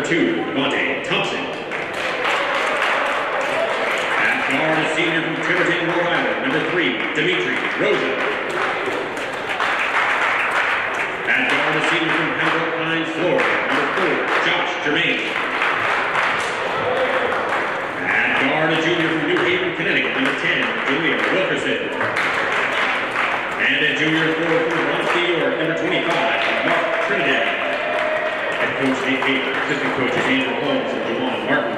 2, Devontae Thompson. At guard, a senior from Tiverton, Rhode Island, number 3, Dimitri Rosa. At guard, a senior from Pembroke Pines, Florida, number 4, Josh Germain. At guard, a junior from New Haven, Connecticut, number 10, Julia Wilkerson. And a junior forward from Bronx, New York, number 25, Mark Trinidad. Head coach Nate Haber, assistant coaches Andrew Holmes and Juwan Martin.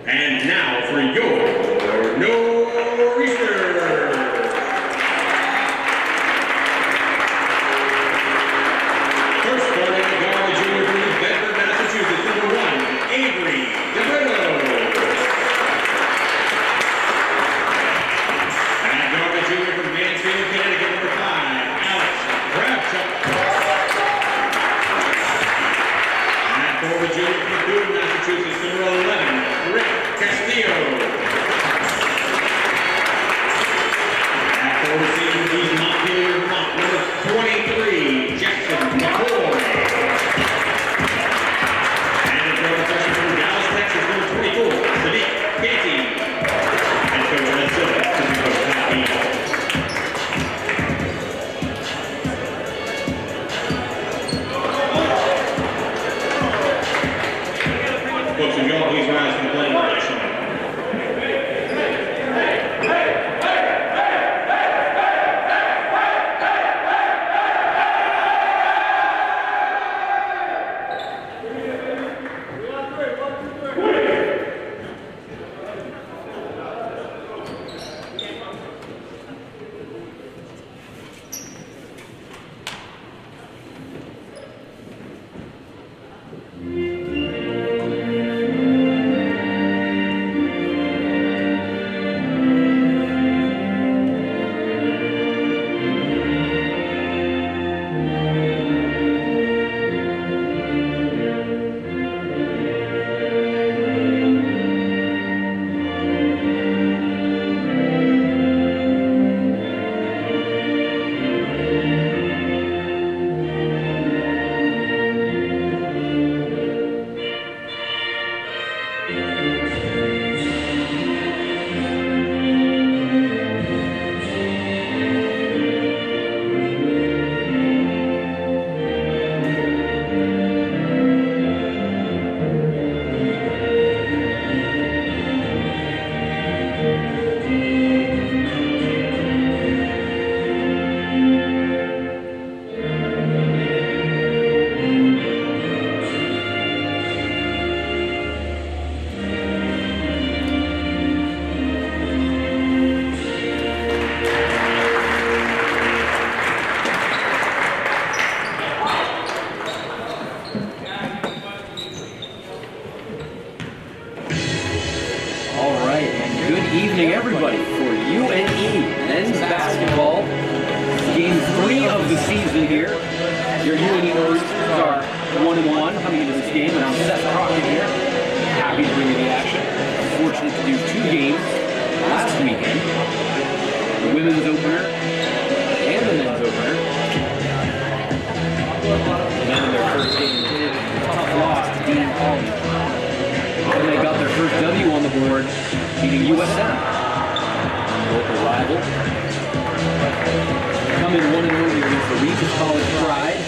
And now for your Nor'easters. First starting at guard, junior from New Bedford, Massachusetts, number 1, Avery DeBretto. At guard, a junior from Mansfield, Connecticut, number 5, Alex Crabchuck. At forward, junior from Bethune, Massachusetts, number 11, Rick Castillo. At forward, senior from East Montpelier, Vermont, number 23, Jackson McCoy. And a third freshman from Dallas, Texas, number 24, Sadiq Canty. And coach Ed Silva, assistant coach Pat Beal. Folks, would y'all please rise for the playing position? Evening, everybody, for UNE men's basketball. Game 3 of the season here. Your UNE Nor'easters are 1-1 coming into this game, and I'm Seth Crockett here. Happy to bring you the action. Fortunate to do 2 games last weekend. The women's opener and the men's opener. The men in their first game did a tough loss to Dean College. Then they got their first W on the board, beating USM, local rival. Come in 1-0 here against the Regis College Pride.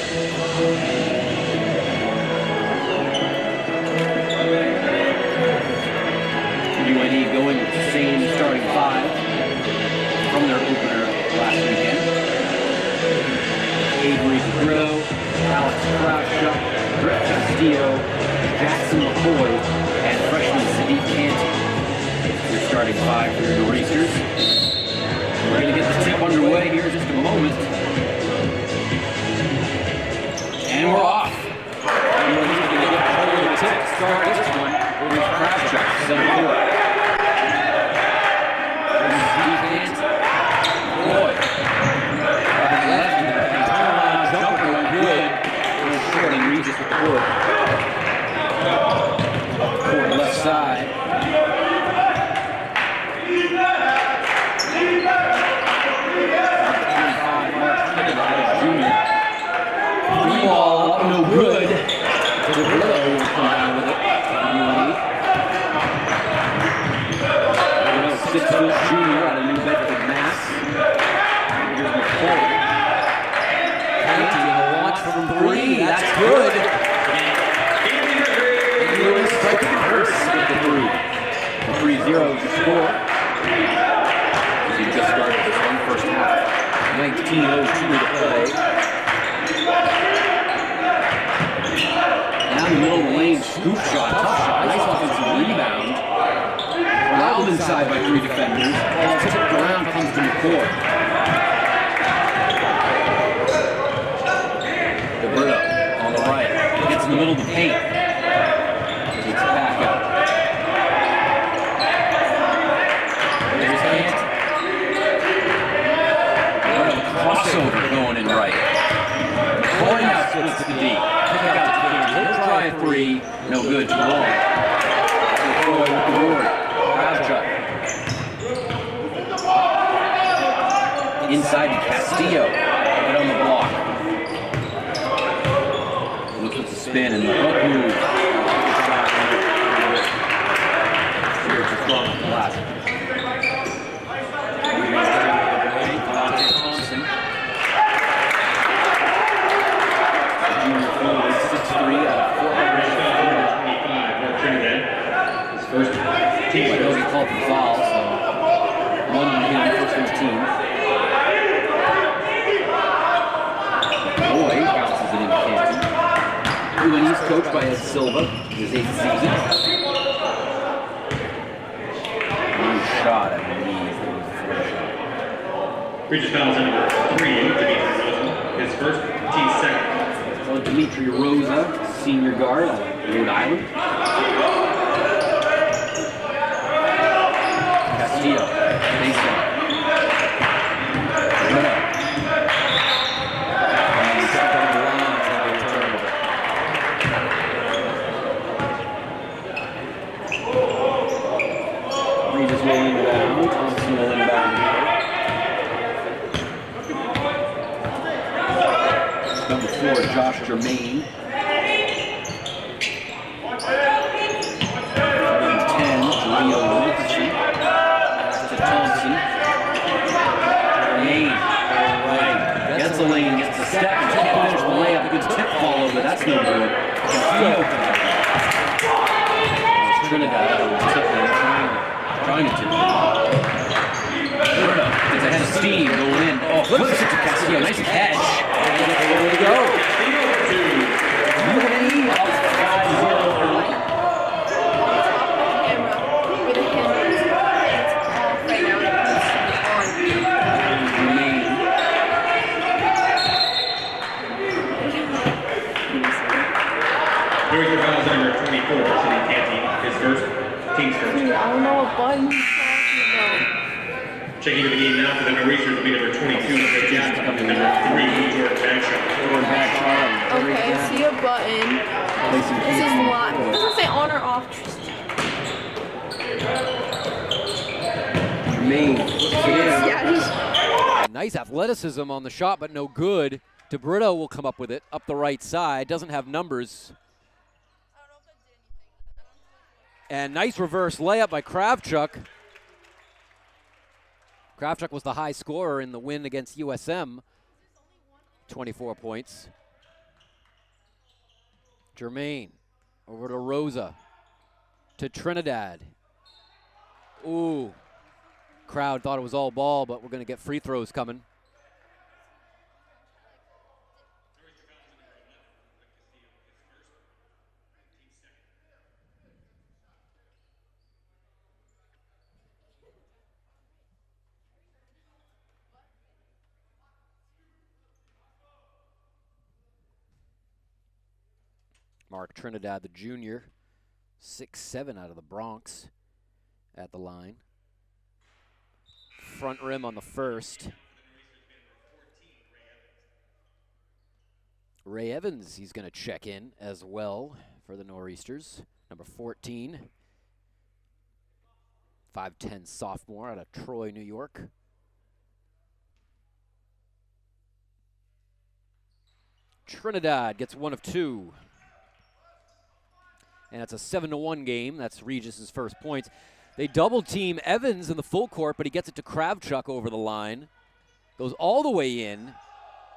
UNE going with the same starting 5 from their opener last weekend. Avery DeBretto, Alex Crabchuck, Rick Castillo, Jackson McCoy, and freshman Sadiq Canty. Your starting 5 for your Nor'easters. We're going to get the tip underway here in just a moment. And we're off. And we're going to get hold of the tip to start this one. Over to Crabchuck, center court. There's Sadiq Canty. McCoy. Left and jumper good. Short and Regis with the board. Court left side. Junior. Three ball up, no good. To That's good. And Lewis striking first with the 3. 3-0 is the score. He just started this one first half. 19:02 to play. Down the middle of the lane, scoop shot, tough shot, nice offensive rebound. Rolled inside by 3 defenders. Ball tipped around, comes to McCord. DeBrito on the right, gets in the middle of the paint. Takes it back out. There's Canty. Crossover going in right. McCord now splits to the D. Pick out to Canty. He'll try a 3. No good, too long. McCord with the board. Inside to Castillo, right on the block. Looks with the spin and the hook move. Here's the club last. Thompson. Junior forward, 6'3" out of 425 for Trinidad. His first team. Well, he called the foul, so one on him, first in the team. Boy bounces it into Canty. UNE's coached by Ed Silva, his 8th season. One shot, I believe. Regis fouls in number 3, Dimitri Rosa. His first, team second. So Dimitri Rosa, senior guard, Rhode Island. Castillo, baseline. Regis will inbound. Thompson will inbound. Number 4, Josh Germain. Number 10, Leo Wilkerson. To Thompson. Germain. Right. Gets the lane, gets the step, and can't finish the layup. A good tip follow, but that's no good. Castillo. Trinidad trying to tip it. Gets ahead of steam, going in. Oh, flips it to Castillo. Nice catch. Way to go. UNE up 5-0. Here's your fouls number 24, Sidney Canty. His first, team's first. Dude, I don't know what button he's talking about. Checking into the game now for the Nor'easters will be number 22, St. Jackson, and number 3, Jordan Bagshaw. Okay, see a button. This is live. It doesn't say on or off. Germain. Yeah, Nice athleticism on the shot, but no good. DeBrito will come up with it up the right side. Doesn't have numbers. And nice reverse layup by Kravchuk. Kravchuk was the high scorer in the win against USM. 24 points. Germain over to Rosa. To Trinidad. Ooh. Crowd thought it was all ball, but we're going to get free throws coming. Mark Trinidad, the junior, 6'7" out of the Bronx at the line. Front rim on the first. Ray Evans, he's going to check in as well for the Nor'easters. Number 14. 5'10" sophomore out of Troy, New York. Trinidad gets 1 of 2. And it's a 7-1 game. That's Regis' first points. They double team Evans in the full court, but he gets it to Kravchuk over the line. Goes all the way in.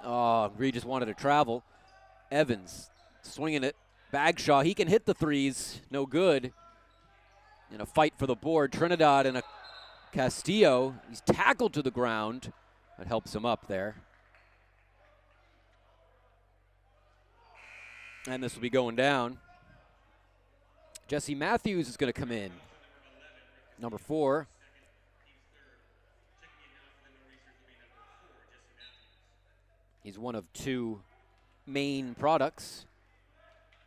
Oh, Regis wanted to travel. Evans Swinging it. Bagshaw, he can hit the threes. No good. In a fight for the board, Trinidad and a Castillo. He's tackled to the ground. That helps him up there. And this will be going down. Jesse Matthews is going to come in. Number 4. He's one of 2 Maine products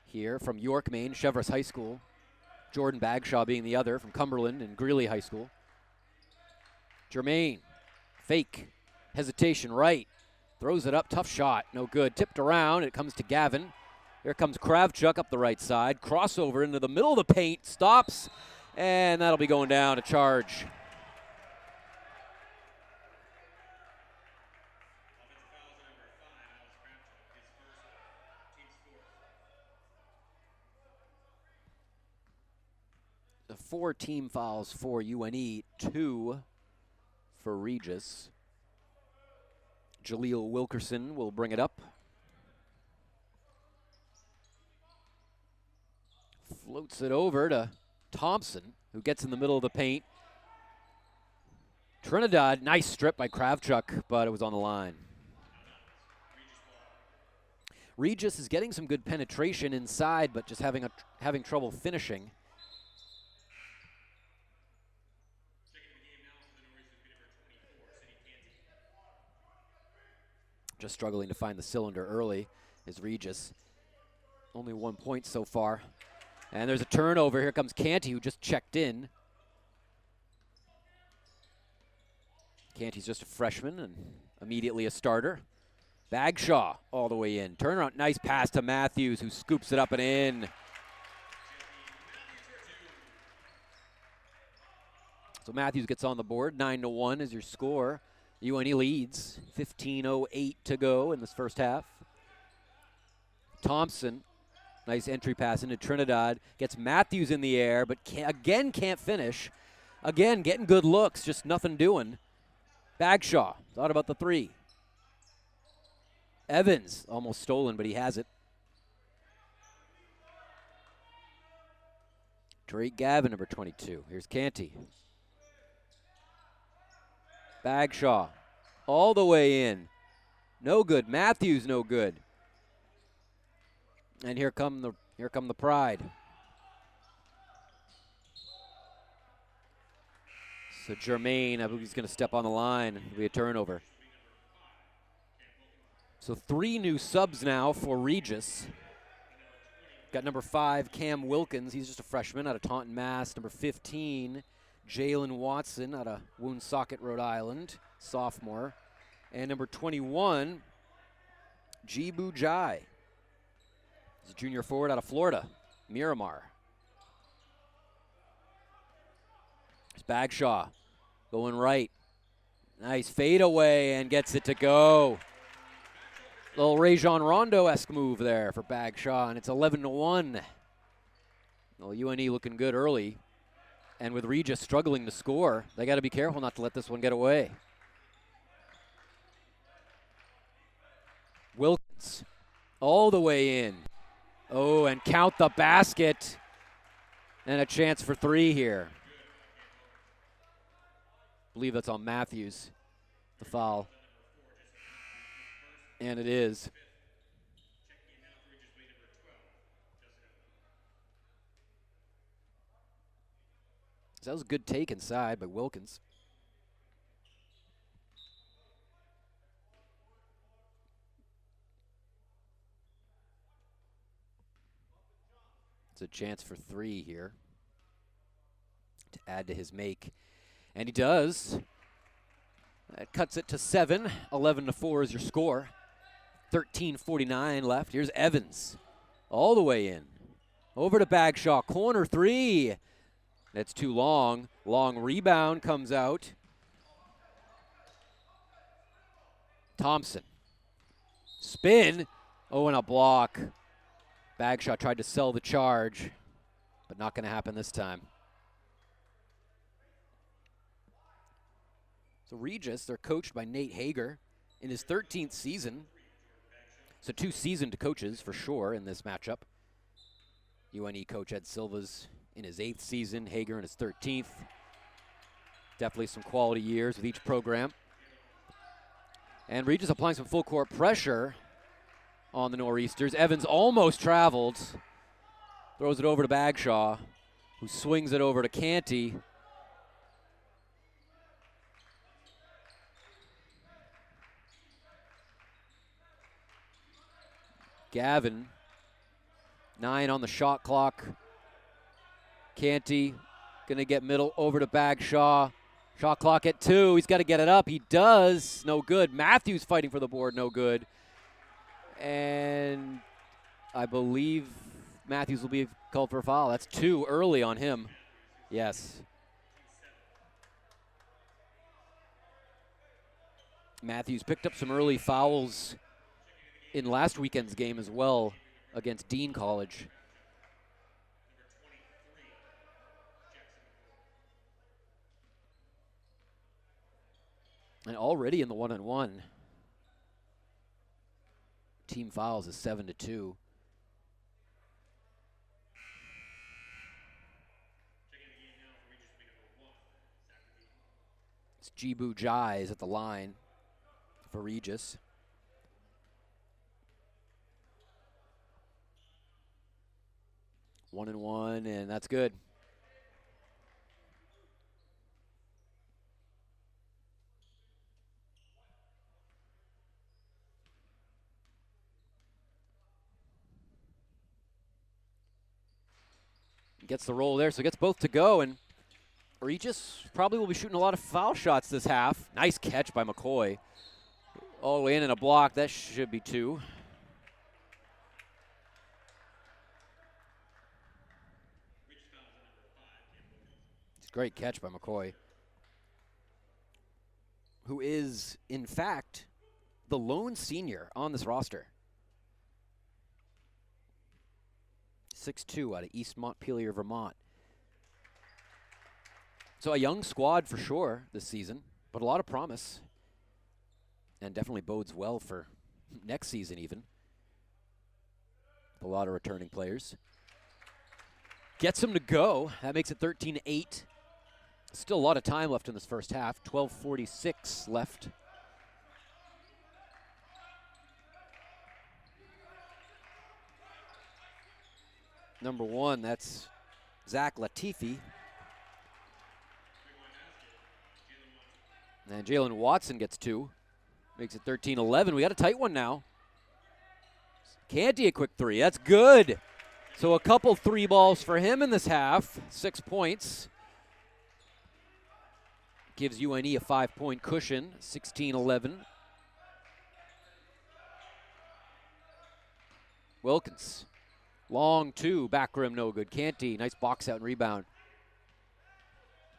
here from York, Maine, Cheverus High School. Jordan Bagshaw being the other from Cumberland and Greeley High School. Jermaine, fake, hesitation right, throws it up, tough shot, no good. Tipped around, it comes to Gavin. Here comes Kravchuk up the right side, crossover into the middle of the paint, stops, and that'll be going down, a charge. The 4 team fouls for UNE, 2 for Regis. Jaleel Wilkerson will bring it up. Floats it over to Thompson, who gets in the middle of the paint. Trinidad, nice strip by Kravchuk, but it was on the line. Regis is getting some good penetration inside, but just having trouble finishing. Just struggling to find the cylinder early is Regis. Only 1 point so far. And there's a turnover. Here comes Canty, who just checked in. Canty's just a freshman and immediately a starter. Bagshaw all the way in. Turnaround, nice pass to Matthews, who scoops it up and in. So Matthews gets on the board. 9-1 is your score. UNE leads. 15:08 to go in this first half. Thompson, nice entry pass into Trinidad. Gets Matthews in the air, but can't finish. Again, getting good looks, just nothing doing. Bagshaw, thought about the 3. Evans, almost stolen, but he has it. Drake Gavin, number 22. Here's Canty. Bagshaw, all the way in. No good. Matthews, no good. And here come the Pride. So Jermaine, I believe he's going to step on the line. It'll be a turnover. So 3 new subs now for Regis. Got number 5, Cam Wilkins. He's just a freshman out of Taunton, Mass. Number 15, Jalen Watson out of Woonsocket, Rhode Island, sophomore. And number 21, Jibu Jai. He's a junior forward out of Florida, Miramar. There's Bagshaw going right. Nice fadeaway and gets it to go. Little Rajon Rondo-esque move there for Bagshaw, and it's 11-1. Well, UNE looking good early. And with Regis struggling to score, they got to be careful not to let this one get away. Wilkins all the way in. Oh, and count the basket. And a chance for 3 here. I believe that's on Matthews, the foul. And it is. So that was a good take inside by Wilkins. It's a chance for 3 here to add to his make. And he does. That cuts it to 7. 11-4 is your score. 13:49 left. Here's Evans all the way in. Over to Bagshaw. Corner 3. That's too long. Long rebound comes out. Thompson. Spin. Oh, and a block. Bagshaw tried to sell the charge, but not going to happen this time. So Regis, they're coached by Nate Hager in his 13th season. So 2 seasoned coaches for sure in this matchup. UNE coach Ed Silva's in his 8th season, Hager in his 13th. Definitely some quality years with each program. And Regis applying some full court pressure on the Nor'easters. Evans almost traveled. Throws it over to Bagshaw, who swings it over to Canty. Gavin, 9 on the shot clock. Canty gonna get middle over to Bagshaw. Shot clock at 2. He's got to get it up. He does. No good. Matthews fighting for the board. No good. And I believe Matthews will be called for a foul. That's 2 early on him. Yes. Matthews picked up some early fouls in last weekend's game as well against Dean College. And already in the 1-on-1, team fouls is 7-2. It's Jibu Jai is at the line for Regis. One and one, and that's good. Gets the roll there, so gets both to go, and Regis probably will be shooting a lot of foul shots this half. Nice catch by McCoy. All the way in and a block. That should be 2. It's a great catch by McCoy, who is, in fact, the lone senior on this roster. 6'2" out of East Montpelier, Vermont. So a young squad for sure this season, but a lot of promise. And definitely bodes well for next season even. A lot of returning players. Gets him to go. That makes it 13-8. Still a lot of time left in this first half. 12:46 left. Number 1, that's Zach Latifi. And Jalen Watson gets 2. Makes it 13-11. We got a tight one now. Canty a quick 3. That's good. So a couple 3 balls for him in this half. 6 points. Gives UNE a 5-point cushion. 16-11. Wilkins. Long 2, back rim, no good. Canty, nice box out and rebound.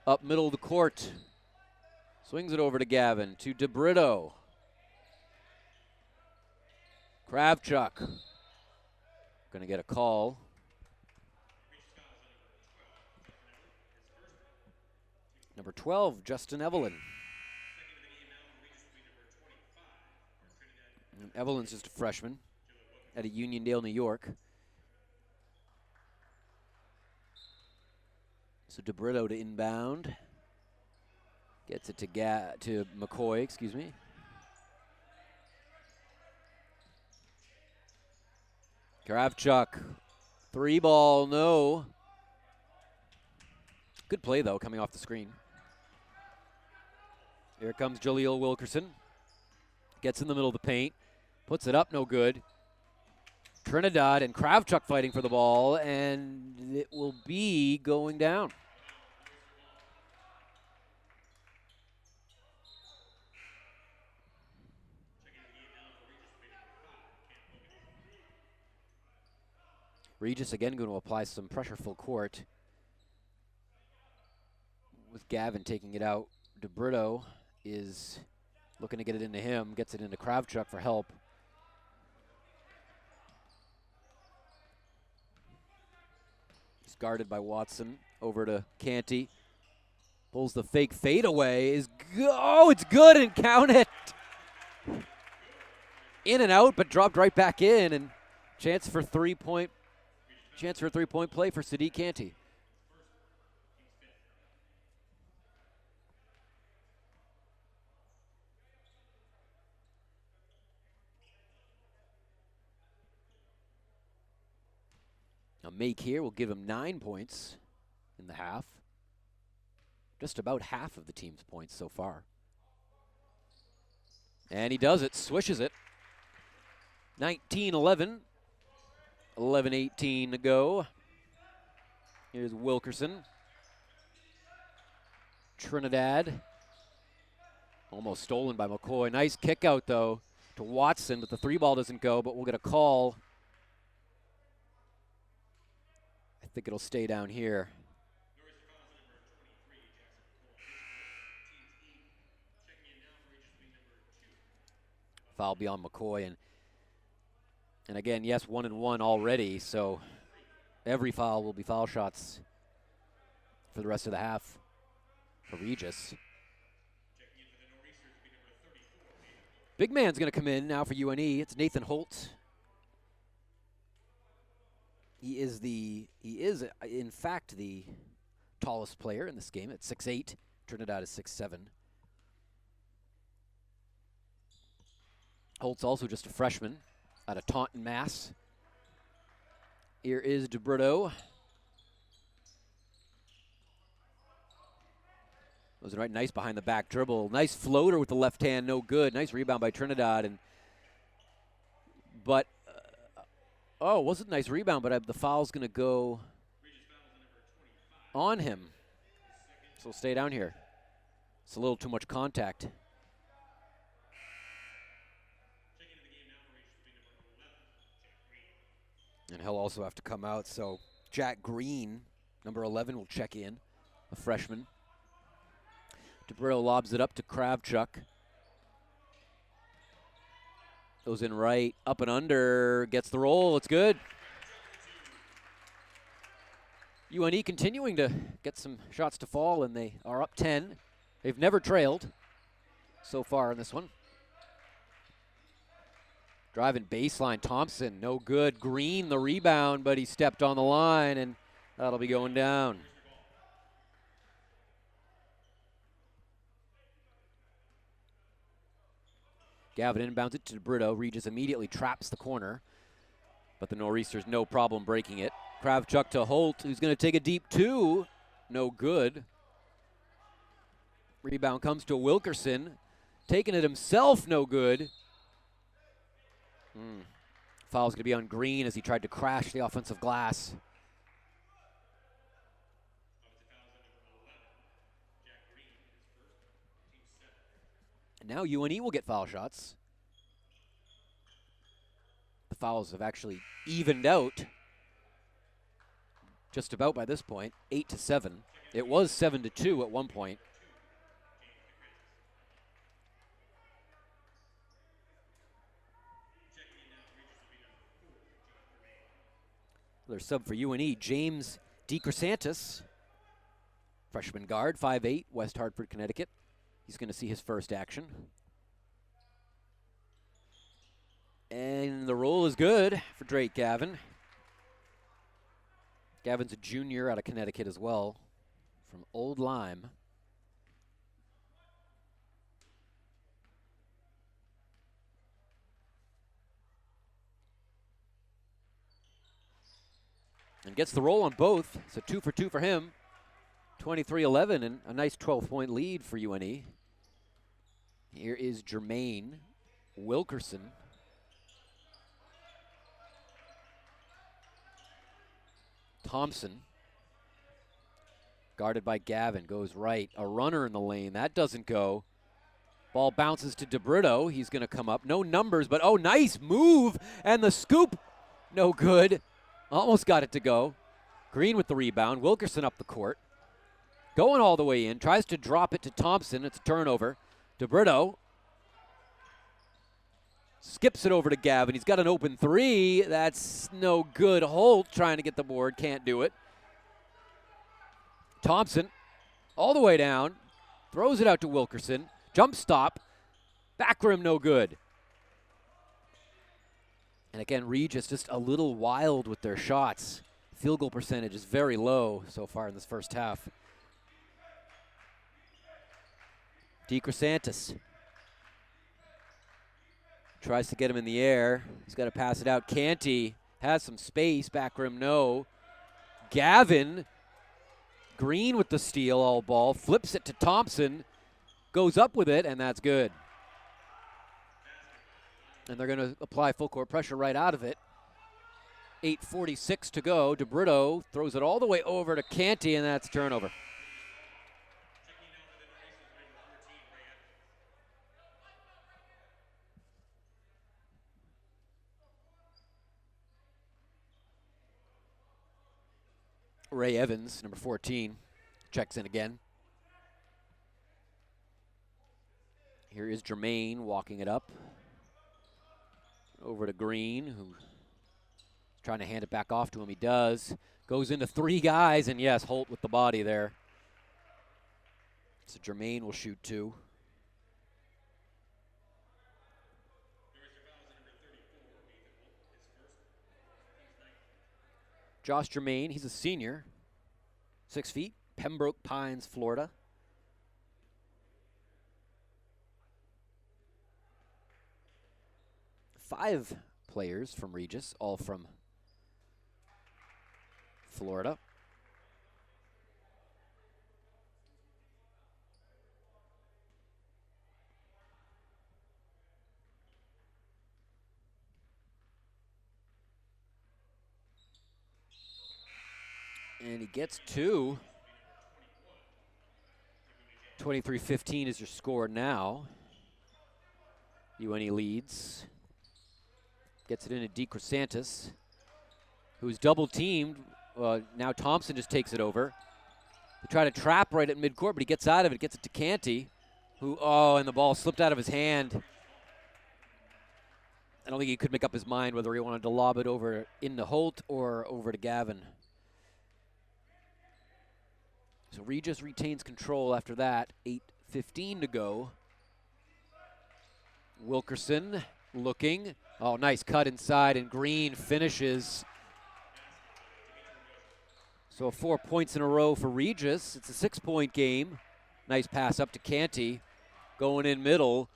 Up middle of the court. Swings it over to Gavin, to DeBrito. Kravchuk. Gonna get a call. Number 12, Justin Evelyn. And Evelyn's just a freshman out of Uniondale, New York. So DeBrito to inbound. Gets it to McCoy, excuse me. Kravchuk, 3 ball, no. Good play though, coming off the screen. Here comes Jaleel Wilkerson. Gets in the middle of the paint. Puts it up, no good. Trinidad and Kravchuk fighting for the ball, and it will be going down. Regis again going to apply some pressure full court. With Gavin taking it out, DeBrito is looking to get it into him, gets it into Kravchuk for help. He's guarded by Watson, over to Canty. Pulls the fake fade away, it's good and count it. in and out, but dropped right back in, and chance for a three-point play for Sadiq Canty. A make here will give him 9 points in the half. Just about half of the team's points so far. And he does it, swishes it. 19-11. 11-18 to go. Here's Wilkerson. Trinidad. Almost stolen by McCoy. Nice kick out, though, to Watson, but the three ball doesn't go, but we'll get a call. I think it'll stay down here. Foul beyond McCoy, and again, yes, 1-1 already, so every foul will be foul shots for the rest of the half for Regis. Big man's going to come in now for UNE. It's Nathan Holt. He is in fact the tallest player in this game at 6'8". Trinidad is 6'7". Holt's also just a freshman out of Taunton, Mass. Here is DeBrito. Was right, nice behind the back dribble. Nice floater with the left hand, no good. Nice rebound by Trinidad, but wasn't a nice rebound, but the foul's going to go on him. So stay down here. It's a little too much contact. And he'll also have to come out, so Jack Green, number 11, will check in, a freshman. DeBrito lobs it up to Kravchuk. Goes in right, up and under, gets the roll, it's good. UNE continuing to get some shots to fall, and they are up 10. They've never trailed so far in this one. Driving baseline, Thompson, no good. Green, the rebound, but he stepped on the line, and that'll be going down. Gavin inbounds it to DeBrito. Regis immediately traps the corner, but the Nor'easters no problem breaking it. Kravchuk to Holt, who's going to take a deep two. No good. Rebound comes to Wilkerson. Taking it himself, no good. Foul's going to be on Green as he tried to crash the offensive glass. And now UNE will get foul shots. The fouls have actually evened out just about by this point, 8-7. It was 7-2 at one point. Another sub for UNE, James DeCresantis, freshman guard, 5'8", West Hartford, Connecticut. He's going to see his first action. And the roll is good for Drake Gavin. Gavin's a junior out of Connecticut as well, from Old Lyme. And gets the roll on both. It's a 2 for 2 for him. 23-11 and a nice 12-point lead for UNE. Here is Jermaine Wilkerson. Thompson, guarded by Gavin, goes right. A runner in the lane. That doesn't go. Ball bounces to DeBrito. He's going to come up. No numbers, but oh, nice move. And the scoop, no good. Almost got it to go. Green with the rebound. Wilkerson up the court. Going all the way in. Tries to drop it to Thompson. It's a turnover. DeBrito skips it over to Gavin. He's got an open three. That's no good. Holt trying to get the board. Can't do it. Thompson all the way down. Throws it out to Wilkerson. Jump stop. Back rim no good. And again, Regis just a little wild with their shots. Field goal percentage is very low so far in this first half. DeCrosantis tries to get him in the air. He's got to pass it out. Canty has some space. Back rim, no. Gavin, Green with the steal, all ball. Flips it to Thompson. Goes up with it, and that's good. And they're going to apply full court pressure right out of it. 8:46 to go. DeBrito throws it all the way over to Canty, and that's a turnover. Ray Evans, number 14, checks in again. Here is Jermaine walking it up. Over to Green, who's trying to hand it back off to him. He does. Goes into three guys, and yes, Holt with the body there. So Jermaine will shoot two. Josh Jermaine, he's a senior, 6 feet, Pembroke Pines, Florida. Five players from Regis, all from Florida. And he gets two. 23-15 is your score now. UNE leads. Gets it into DeCrosantis, who's double teamed. Now Thompson just takes it over. They try to trap right at midcourt, but he gets out of it, gets it to Canty, who, and the ball slipped out of his hand. I don't think he could make up his mind whether he wanted to lob it over into Holt or over to Gavin. So Regis retains control after that. 8:15 to go. Wilkerson looking. Oh, nice cut inside, and Green finishes. So 4 points in a row for Regis. It's a 6-point game. Nice pass up to Canty. Going in middle.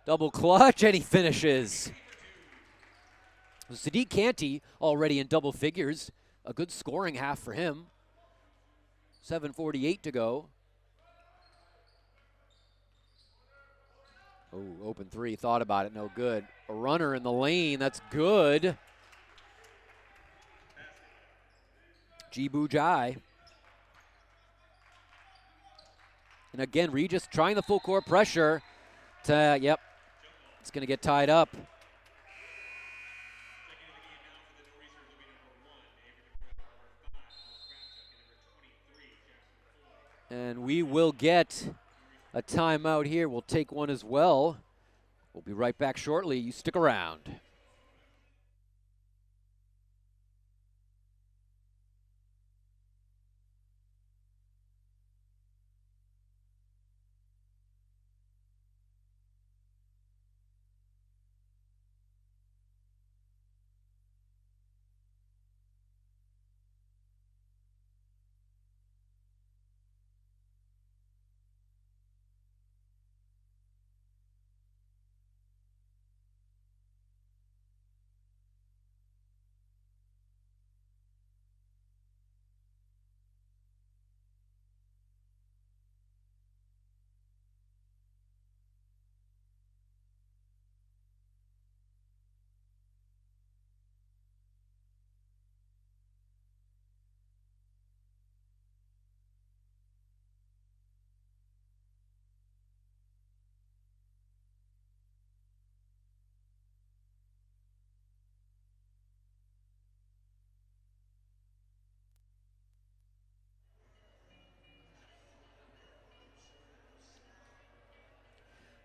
Double clutch, and he finishes. Sadiq Canty already in double figures. A good scoring half for him. 7:48 to go. Oh, open three, thought about it, no good. A runner in the lane, that's good. Jibu Jai. And again, Regis trying the full court pressure. It's going to get tied up. And we will get a timeout here. We'll take one as well. We'll be right back shortly. You stick around.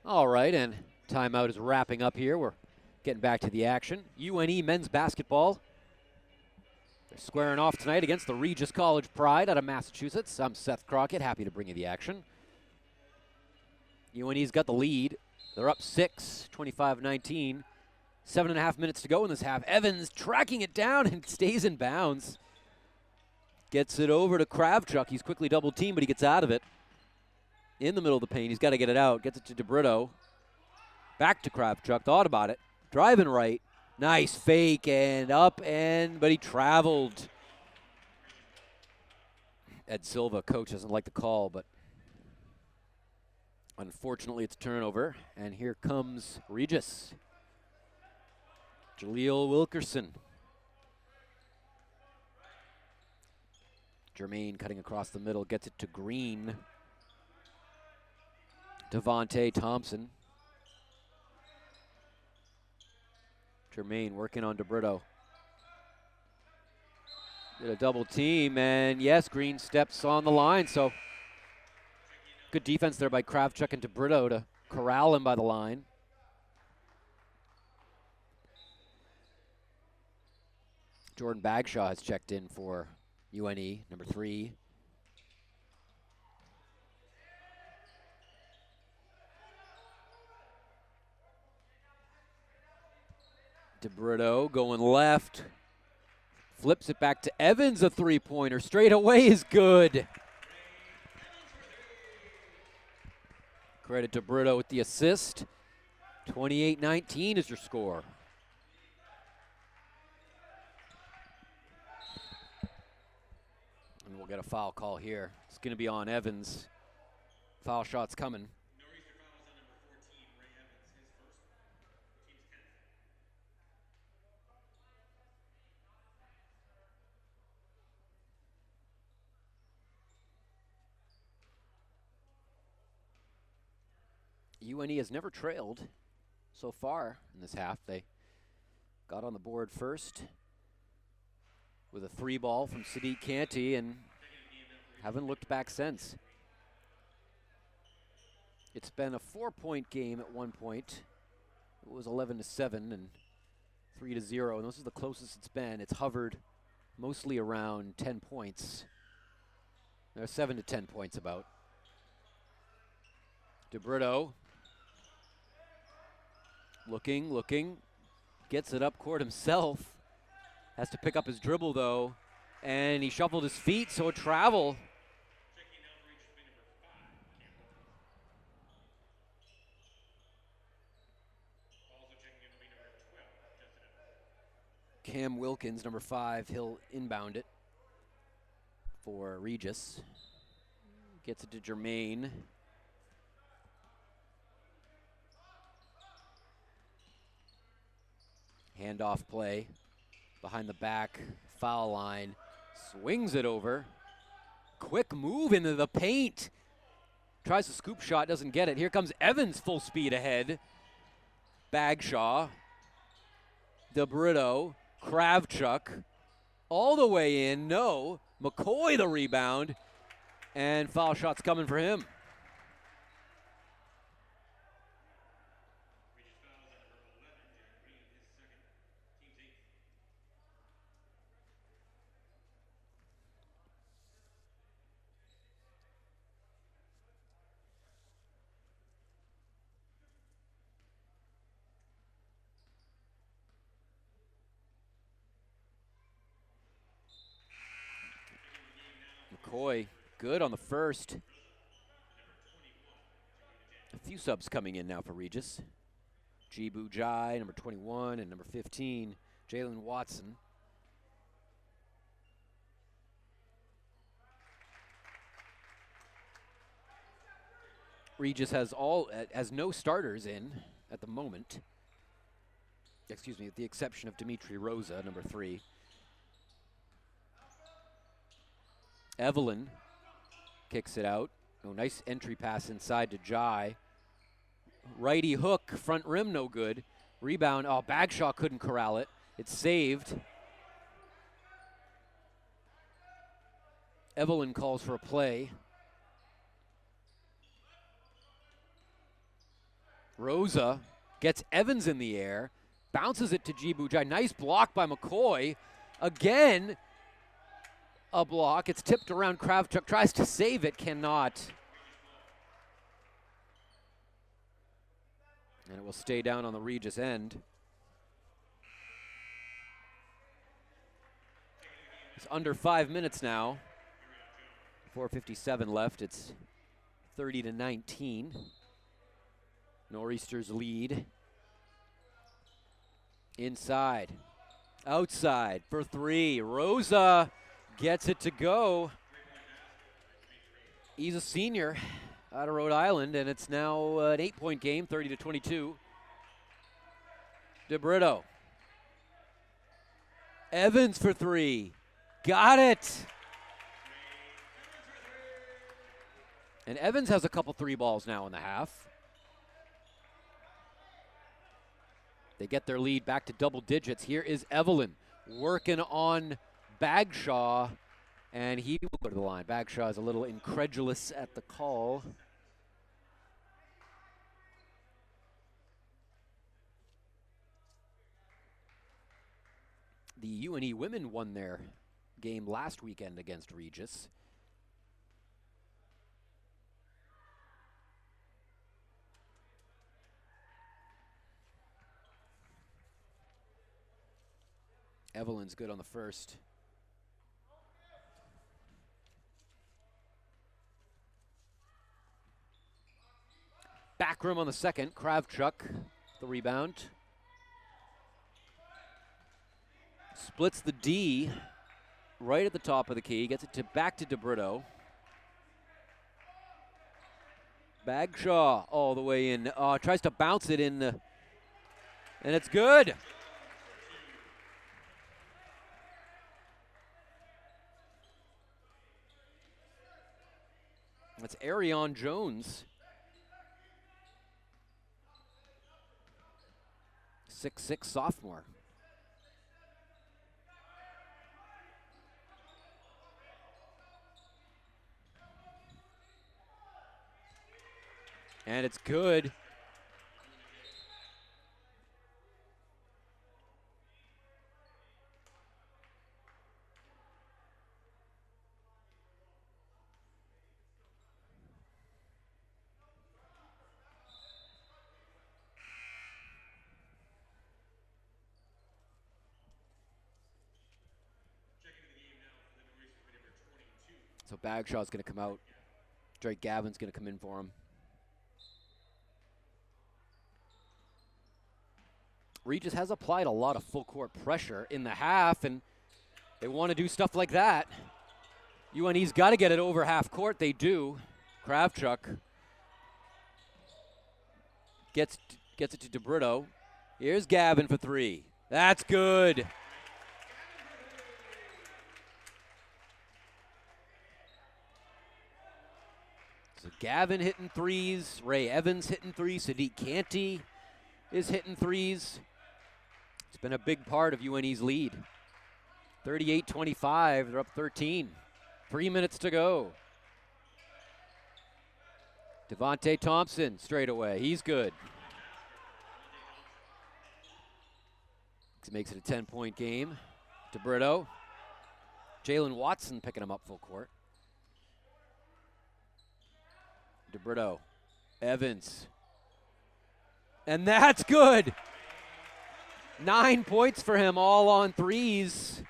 All right, and timeout is wrapping up here. We're getting back to the action. UNE men's basketball. They're squaring off tonight against the Regis College Pride out of Massachusetts. I'm Seth Crockett, happy to bring you the action. UNE's got the lead. They're up 6, 25-19. 7.5 minutes to go in this half. Evans tracking it down and stays in bounds. Gets it over to Kravchuk. He's quickly double teamed, but he gets out of it. In the middle of the paint, he's got to get it out. Gets it to DeBrito. Back to Kravchuk. Thought about it. Driving right. Nice fake and up but he traveled. Ed Silva, coach, doesn't like the call, but unfortunately it's a turnover. And here comes Regis. Jaleel Wilkerson. Jermaine cutting across the middle, gets it to Green. Devontae Thompson. Jermaine working on DeBrito. Did a double team, and yes, Green steps on the line, so good defense there by Kravchuk and DeBrito to corral him by the line. Jordan Bagshaw has checked in for UNE, number 3. DeBrito going left. Flips it back to Evans, a three-pointer. Straight away is good. Credit to DeBrito with the assist. 28-19 is your score. And we'll get a foul call here. It's going to be on Evans. Foul shot's coming. UNE has never trailed so far in this half. They got on the board first with a 3-ball from Sadiq Canty and haven't looked back since. It's been a 4-point game at one point. It was 11-7 and 3-0, and this is the closest it's been. It's hovered mostly around 10 points. There are 7 to 10 points about. DeBrito. Looking, gets it up court himself. Has to pick up his dribble though, and he shuffled his feet, so a travel. Cam Wilkins, number 5, he'll inbound it for Regis. Gets it to Jermaine. Handoff play, behind the back, foul line, swings it over. Quick move into the paint. Tries a scoop shot, doesn't get it. Here comes Evans full speed ahead. Bagshaw, DeBrito, Kravchuk, all the way in, no. McCoy the rebound, and foul shot's coming for him. McCoy, good on the first. A few subs coming in now for Regis. Jibu Jai, number 21, and number 15, Jalen Watson. Regis has no starters in at the moment. Excuse me, with the exception of Dimitri Rosa, number 3. Evelyn kicks it out. Oh, nice entry pass inside to Jai. Righty hook, front rim, no good. Rebound, oh, Bagshaw couldn't corral it. It's saved. Evelyn calls for a play. Rosa gets Evans in the air, bounces it to Jibu Jai. Nice block by McCoy. Again, a block. It's tipped around. Kravchuk tries to save it, cannot. And it will stay down on the Regis end. It's under 5 minutes now. 4:57 left. It's 30-19. Nor'easters lead. Inside. Outside for three. Rosa gets it to go. He's a senior out of Rhode Island, and it's now an 8-point game, 30-22. DeBrito. Evans for three. Got it. And Evans has a couple three balls now in the half. They get their lead back to double digits. Here is Evelyn working on Bagshaw, and he will go to the line. Bagshaw is a little incredulous at the call. The UNE women won their game last weekend against Regis. Evelyn's good on the first. Backroom on the second. Kravchuk, the rebound. Splits the D right at the top of the key. Gets it back to DeBrito. Bagshaw all the way in. Tries to bounce it in. And it's good. That's Arion Jones. 6'6" sophomore. And it's good. So Bagshaw's going to come out. Drake Gavin's going to come in for him. Regis has applied a lot of full court pressure in the half, and they want to do stuff like that. UNE's got to get it over half court. They do. Kravchuk gets it to DeBrito. Here's Gavin for three. That's good. So Gavin hitting threes. Ray Evans hitting threes. Sadiq Canty is hitting threes. It's been a big part of UNE's lead. 38-25, they're up 13. 3 minutes to go. Devontae Thompson straight away, he's good. Makes it a 10-point game. DeBrito. Jalen Watson picking him up full court. DeBrito. Evans. And that's good. 9 points for him, all on threes.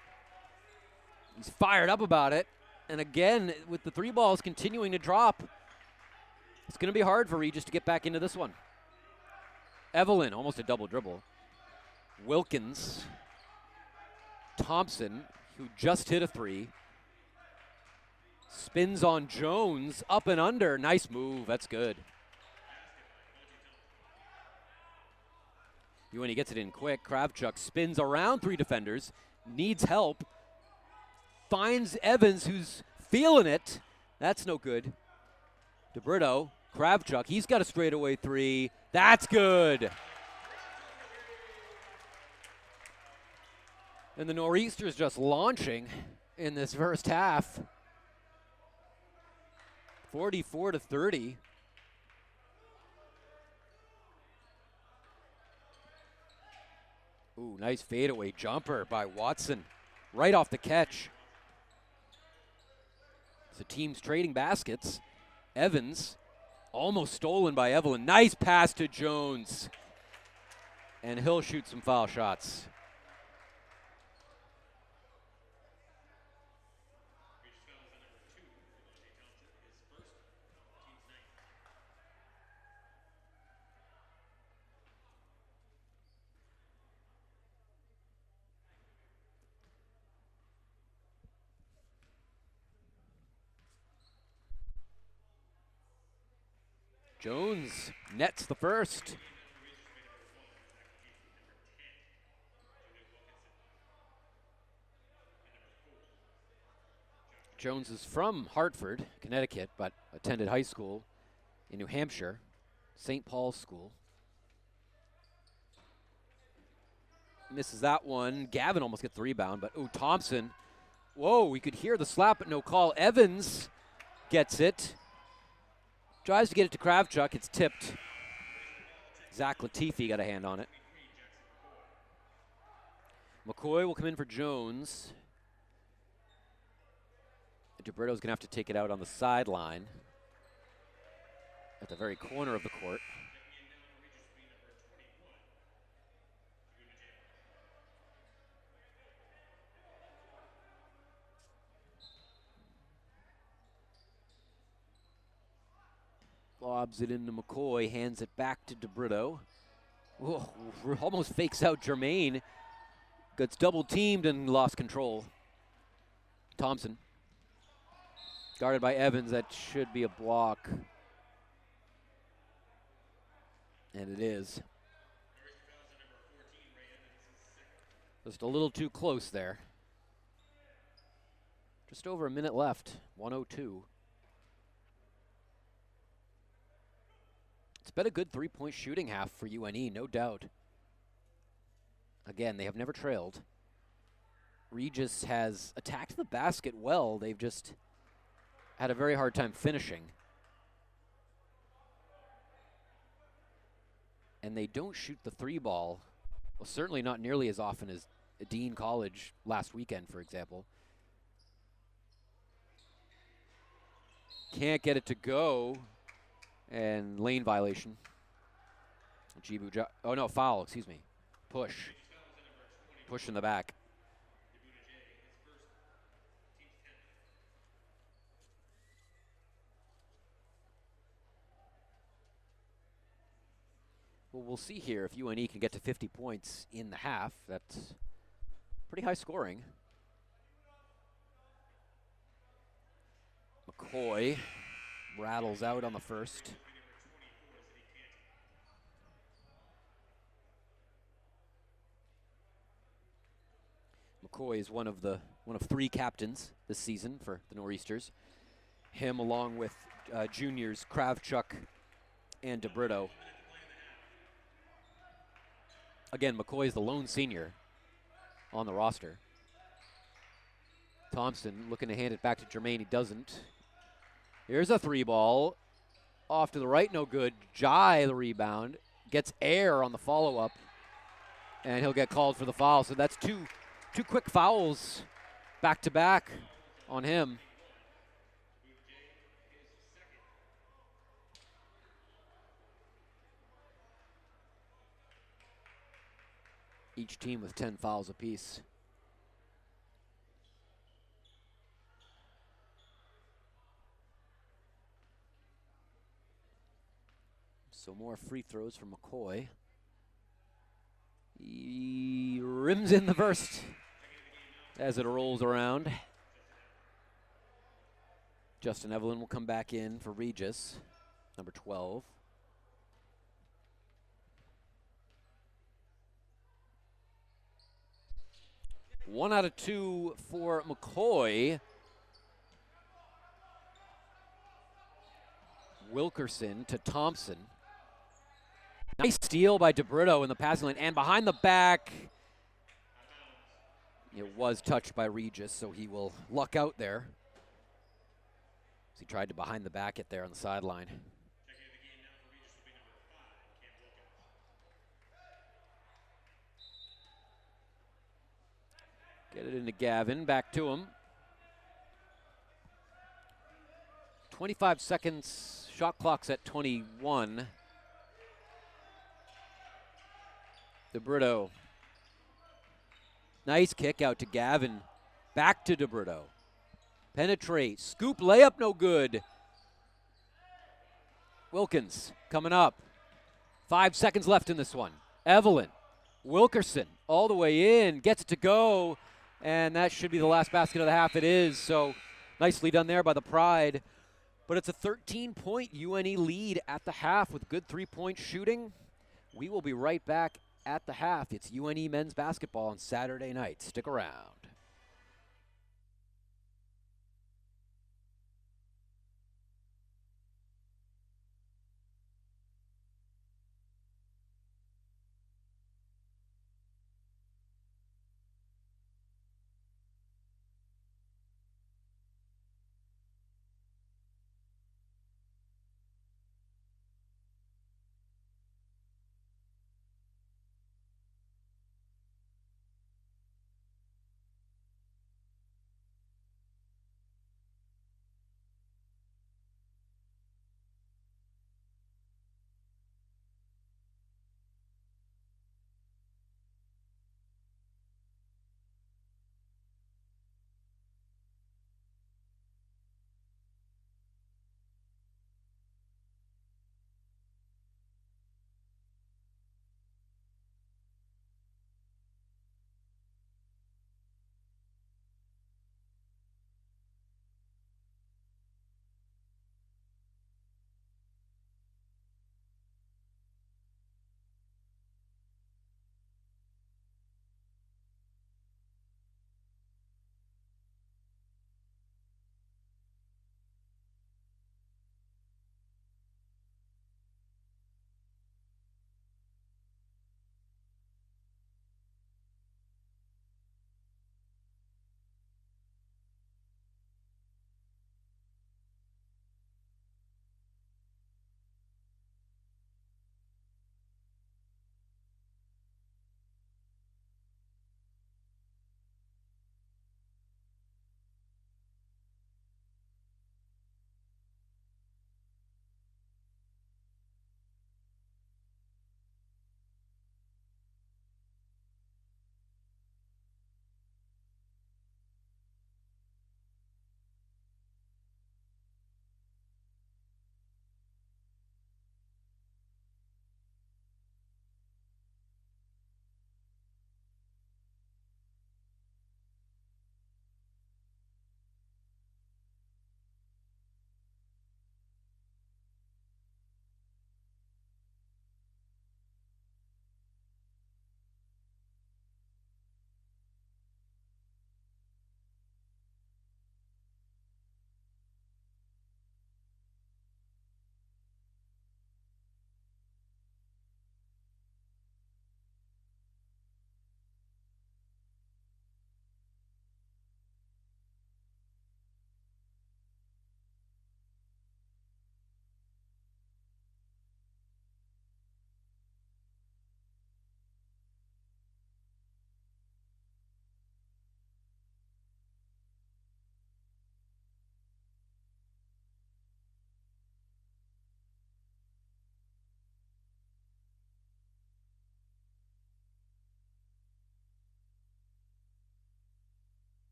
He's fired up about it. And again, with the three balls continuing to drop, it's going to be hard for Regis to get back into this one. Evelyn, almost a double dribble. Wilkins. Thompson, who just hit a three. Spins on Jones, up and under. Nice move, that's good. UNE gets it in quick. Kravchuk spins around three defenders, needs help. Finds Evans, who's feeling it. That's no good. DeBrito, Kravchuk, he's got a straightaway three. That's good. And the Nor'easters just launching in this first half. 44-30. Ooh, nice fadeaway jumper by Watson. Right off the catch. So teams trading baskets. Evans, almost stolen by Evelyn. Nice pass to Jones. And he'll shoot some foul shots. Jones nets the first. Jones is from Hartford, Connecticut, but attended high school in New Hampshire, St. Paul's School. Misses that one. Gavin almost gets the rebound, but Thompson. Whoa, we could hear the slap, but no call. Evans gets it. Tries to get it to Kravchuk. It's tipped. Zach Latifi got a hand on it. McCoy will come in for Jones. DeBritto's going to have to take it out on the sideline at the very corner of the court. Lobs it into McCoy, hands it back to DeBritto. Whoa, almost fakes out Jermaine. Gets double teamed and lost control. Thompson. Guarded by Evans, that should be a block. And it is. Just a little too close there. Just over a minute left, 1:02. It's been a good three-point shooting half for UNE, no doubt. Again, they have never trailed. Regis has attacked the basket well. They've just had a very hard time finishing. And they don't shoot the three ball, well, certainly not nearly as often as Dean College last weekend, for example. Can't get it to go, and lane violation. Oh no, foul, excuse me. Push in the back. Well, we'll see here if UNE can get to 50 points in the half. That's pretty high scoring. McCoy rattles out on the first. McCoy is one of three captains this season for the Nor'easters. Him along with juniors Kravchuk and DeBritto. Again, McCoy is the lone senior on the roster. Thompson looking to hand it back to Jermaine. He doesn't. Here's a three ball. Off to the right, no good. Jai, the rebound. Gets air on the follow-up. And he'll get called for the foul. So that's two quick fouls back-to-back on him. Each team with 10 fouls apiece. So more free throws from McCoy. He rims in the first as it rolls around. Justin Evelyn will come back in for Regis, number 12. One out of two for McCoy. Wilkerson to Thompson. Nice steal by DeBritto in the passing lane, and behind the back. It was touched by Regis, so he will luck out there. As he tried to behind the back it there on the sideline. Get it into Gavin, back to him. 25 seconds, shot clock's at 21. DeBritto. Nice kick out to Gavin. Back to DeBritto. Penetrate. Scoop layup, no good. Wilkins coming up. 5 seconds left in this one. Evelyn. Wilkerson all the way in. Gets it to go. And that should be the last basket of the half. It is. So nicely done there by the Pride. But it's a 13-point UNE lead at the half with good three-point shooting. We will be right back at the half. It's UNE men's basketball on Saturday night. Stick around.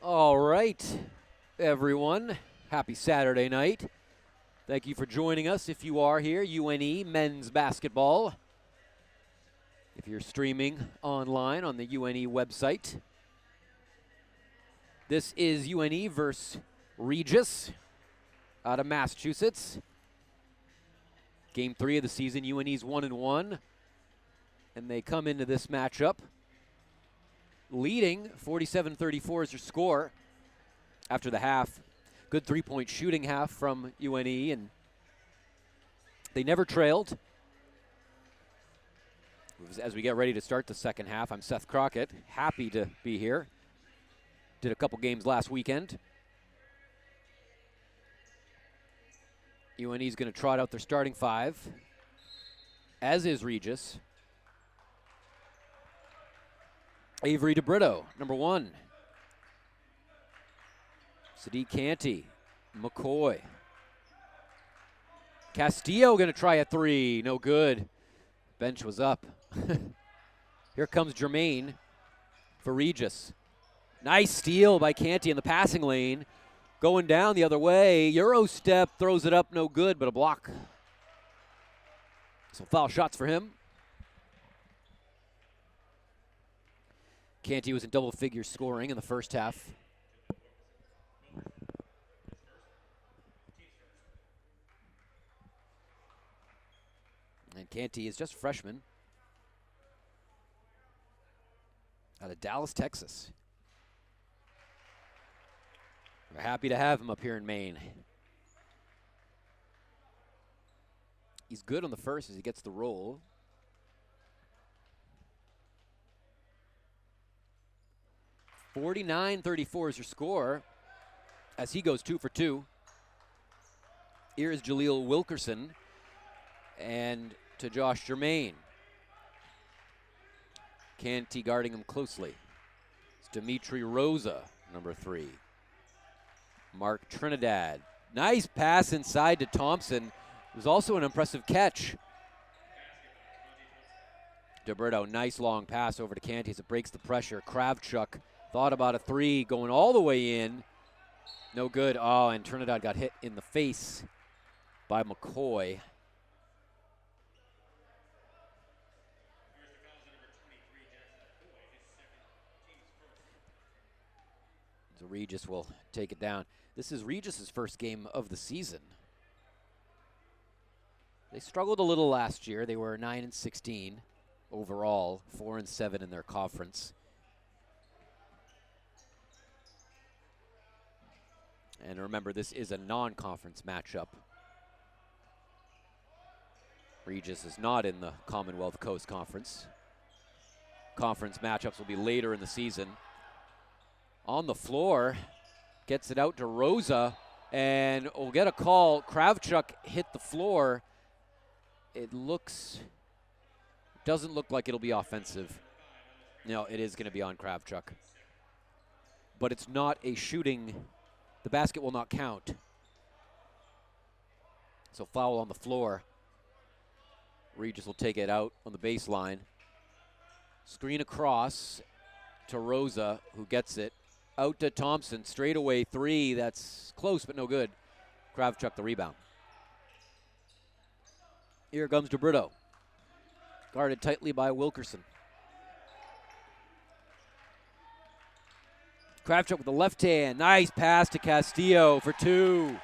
All right, everyone. Happy Saturday night. Thank you for joining us if you are here. UNE men's basketball. If you're streaming online on the UNE website. This is UNE versus Regis out of Massachusetts. Game 3 of the season. UNE's 1-1. And they come into this matchup leading 47-34 is their score after the half. Good three-point shooting half from UNE, and they never trailed. As we get ready to start the second half, I'm Seth Crockett, happy to be here. Did a couple games last weekend. UNE's going to trot out their starting five, as is Regis. Avery DeBrito, number 1. Sadiq Canty, McCoy. Castillo going to try a 3, no good. Bench was up. Here comes Jermaine for Regis. Nice steal by Canty in the passing lane. Going down the other way, Euro step, throws it up, no good, but a block. So foul shots for him. Canty was in double figure scoring in the first half. And Canty is just a freshman out of Dallas, Texas. We're happy to have him up here in Maine. He's good on the first as he gets the roll. 49-34 is your score as he goes 2 for 2. Here is Jaleel Wilkerson and to Josh Jermaine. Canty guarding him closely. It's Dimitri Rosa, number 3. Mark Trinidad. Nice pass inside to Thompson. It was also an impressive catch. DeBrito, nice long pass over to Canty as it breaks the pressure. Kravchuk thought about a 3 going all the way in. No good. Oh, and Trinidad got hit in the face by McCoy. So Regis will take it down. This is Regis's first game of the season. They struggled a little last year. They were 9-16 overall, 4-7 in their conference. And remember, this is a non-conference matchup. Regis is not in the Commonwealth Coast Conference. Conference matchups will be later in the season. On the floor, gets it out to Rosa, and will get a call. Kravchuk hit the floor. It doesn't look like it'll be offensive. No, it is going to be on Kravchuk. But it's not a shooting. The basket will not count. So foul on the floor. Regis will take it out on the baseline. Screen across to Rosa, who gets it. Out to Thompson, straightaway 3. That's close, but no good. Kravchuk the rebound. Here comes DeBrito. Guarded tightly by Wilkerson. Kravchuk with the left hand. Nice pass to Castillo for 2.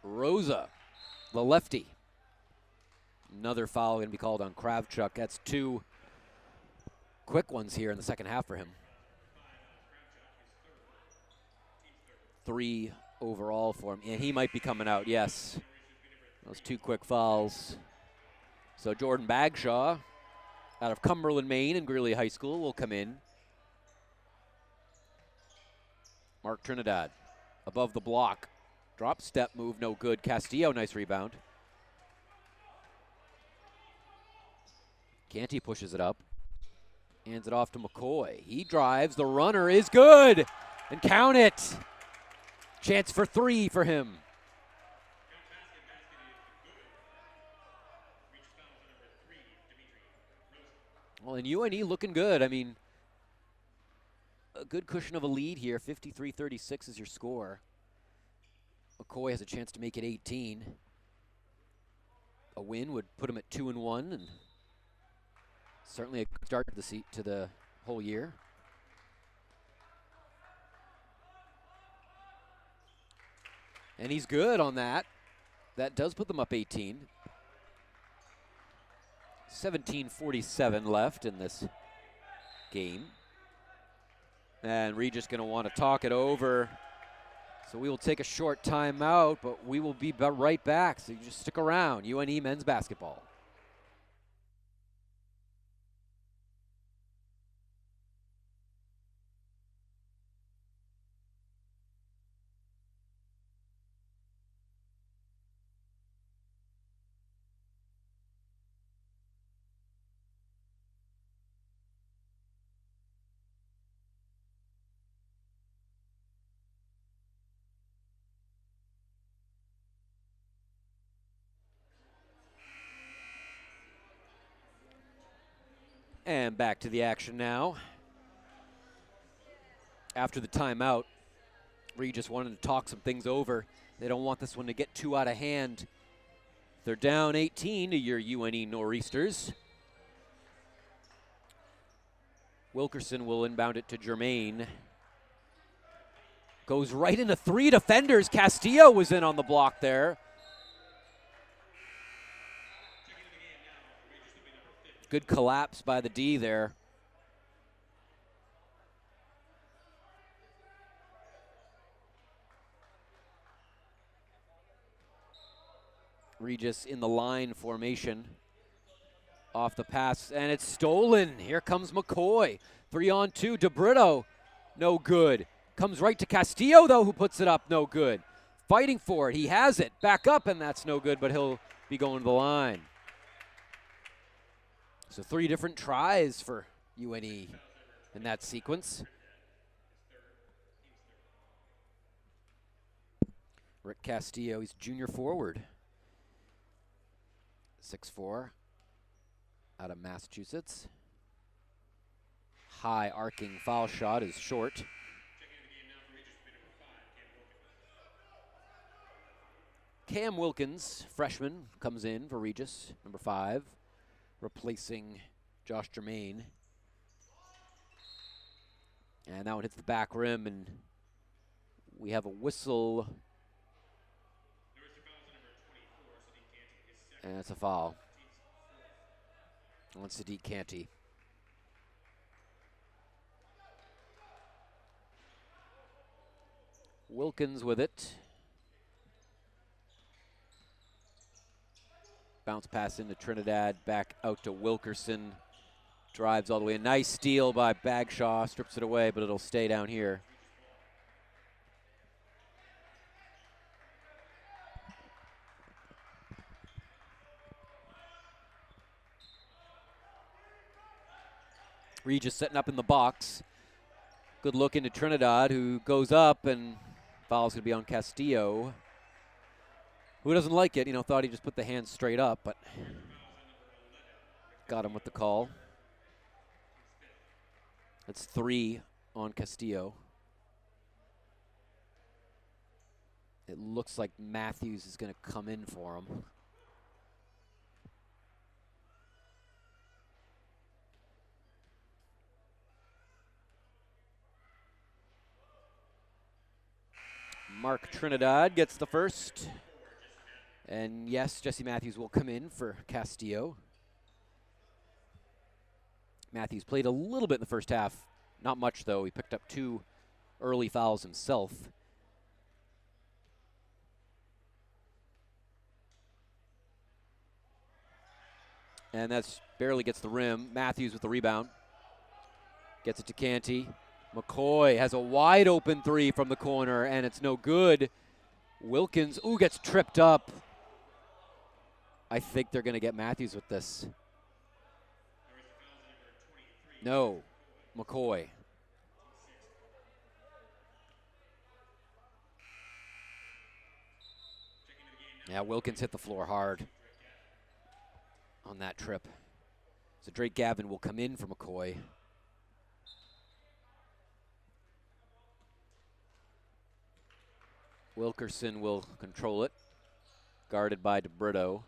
Rosa, the lefty. Another foul going to be called on Kravchuk. That's 2 quick ones here in the second half for him. 3 overall for him. And he might be coming out, yes. Those 2 quick fouls. So Jordan Bagshaw out of Cumberland, Maine and Greeley High School will come in. Mark Trinidad above the block. Drop step move, no good. Castillo, nice rebound. Canty pushes it up. Hands it off to McCoy. He drives. The runner is good. And count it. Chance for 3 for him. Well, and UNE looking good. I mean, a good cushion of a lead here. 53-36 is your score. McCoy has a chance to make it 18. A win would put him at 2-1, and certainly a good start to the whole year. And he's good on that. That does put them up 18. 17:47 left in this game. And Regis going to want to talk it over. So we will take a short timeout, but we will be right back. So you just stick around. UNE men's basketball. And back to the action now. After the timeout, Regis wanted to talk some things over. They don't want this one to get too out of hand. They're down 18 to your UNE Nor'easters. Wilkerson will inbound it to Jermaine. Goes right into 3 defenders. Castillo was in on the block there. Good collapse by the D there. Regis in the line formation. Off the pass, and it's stolen. Here comes McCoy. 3-on-2. DeBrito, no good. Comes right to Castillo, though, who puts it up, no good. Fighting for it. He has it. Back up, and that's no good, but he'll be going to the line. So 3 different tries for UNE in that sequence. Rick Castillo, he's junior forward. 6'4", out of Massachusetts. High arcing foul shot is short. Cam Wilkins, freshman, comes in for Regis, number 5. Replacing Josh Jermaine. And that one hits the back rim, and we have a whistle. And it's a foul on Sadiq Canty. Wilkins with it. Bounce pass into Trinidad, back out to Wilkerson. Drives all the way. A nice steal by Bagshaw, strips it away, but it'll stay down here. Regis setting up in the box. Good look into Trinidad, who goes up, and foul's going to be on Castillo. Who doesn't like it? You know, thought he just put the hands straight up, but got him with the call. That's 3 on Castillo. It looks like Matthews is going to come in for him. Mark Trinidad gets the first. And yes, Jesse Matthews will come in for Castillo. Matthews played a little bit in the first half. Not much, though. He picked up 2 early fouls himself. And that's barely gets the rim. Matthews with the rebound. Gets it to Canty. McCoy has a wide open 3 from the corner, and it's no good. Wilkins, gets tripped up. I think they're going to get Matthews with this. No, McCoy. Yeah, Wilkins hit the floor hard on that trip. So Drake Gavin will come in for McCoy. Wilkerson will control it, guarded by DeBrito.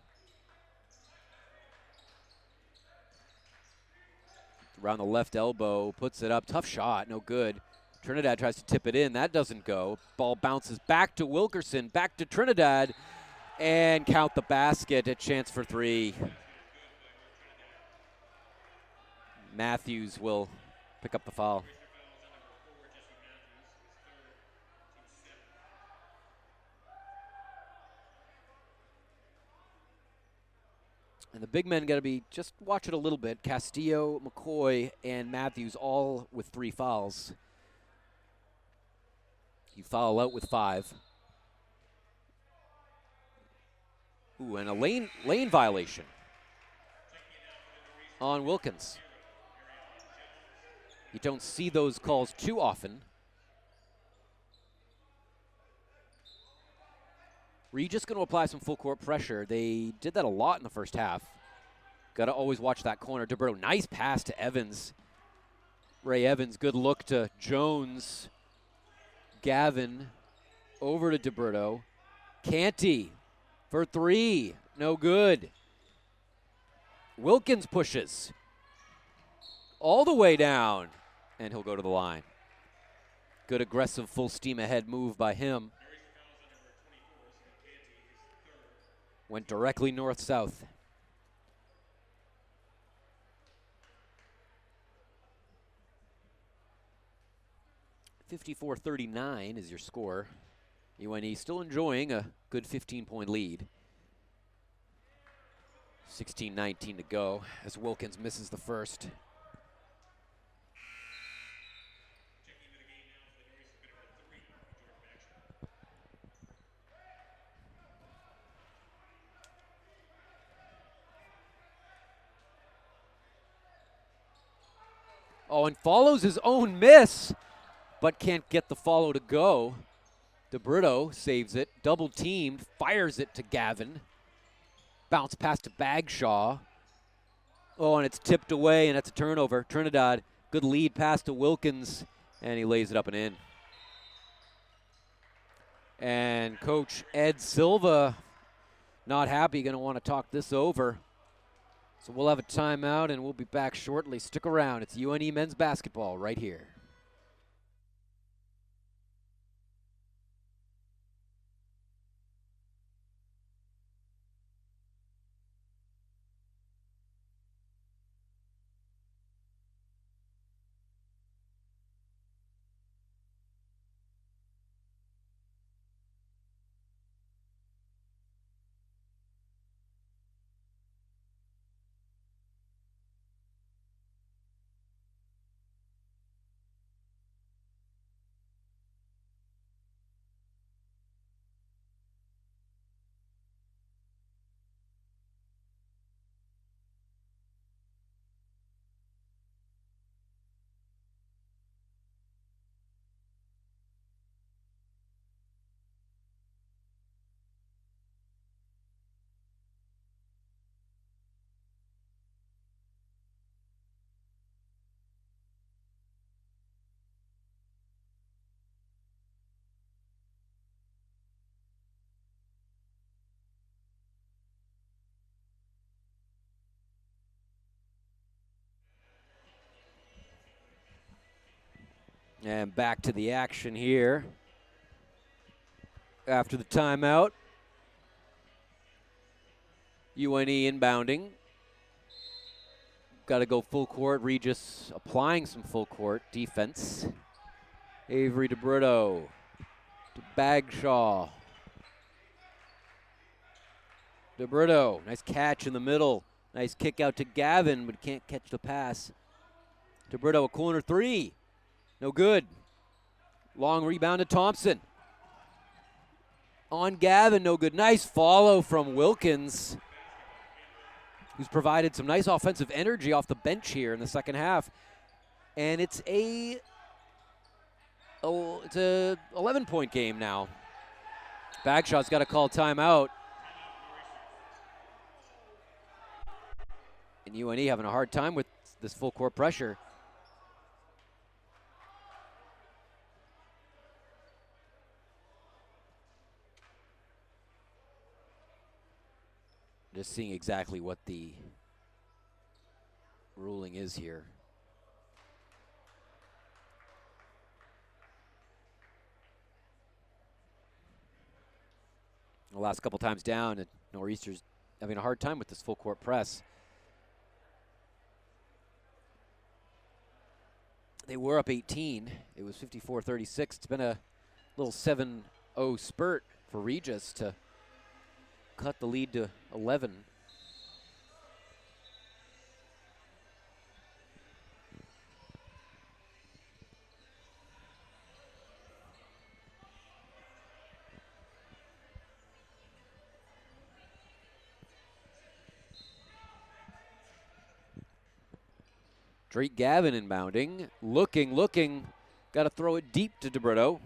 Around the left elbow, puts it up, tough shot, no good. Trinidad tries to tip it in, that doesn't go. Ball bounces back to Wilkerson, back to Trinidad, and count the basket, a chance for three. Matthews will pick up the foul. And the big men got to be, just watch it a little bit. Castillo, McCoy, and Matthews all with 3 fouls. You foul out with 5. Ooh, and a lane violation on Wilkins. You don't see those calls too often. Regis going to apply some full court pressure. They did that a lot in the first half. Got to always watch that corner. DeBrito, nice pass to Evans. Ray Evans, good look to Jones. Gavin over to DeBrito. Canty for 3, no good. Wilkins pushes all the way down, and he'll go to the line. Good aggressive full steam ahead move by him. Went directly north-south. (54-39) is your score. UNE still enjoying a good 15-point lead. 16:19 to go as Wilkins misses the first. Oh, and follows his own miss, but can't get the follow to go. DeBrito saves it, double teamed, fires it to Gavin. Bounce pass to Bagshaw. Oh, and it's tipped away, and that's a turnover. Trinidad, good lead pass to Wilkins, and he lays it up and in. And Coach Ed Silva, not happy, going to want to talk this over. So we'll have a timeout, and we'll be back shortly. Stick around. It's UNE men's basketball right here. And back to the action here after the timeout. UNE inbounding. Got to go full court. Regis applying some full court defense. Avery DeBrito to Bagshaw. DeBrito, nice catch in the middle. Nice kick out to Gavin, but can't catch the pass. DeBrito, a corner 3. No good. Long rebound to Thompson. On Gavin, no good. Nice follow from Wilkins, who's provided some nice offensive energy off the bench here in the second half. And it's a 11-point game now. Bagshaw's got to call timeout. And UNE having a hard time with this full court pressure. Just seeing exactly what the ruling is here. The last couple times down, and Nor'easter's having a hard time with this full court press. They were up 18. It was 54-36. It's been a little 7-0 spurt for Regis to cut the lead to 11. Drake Gavin inbounding, looking. Got to throw it deep to DeBrito.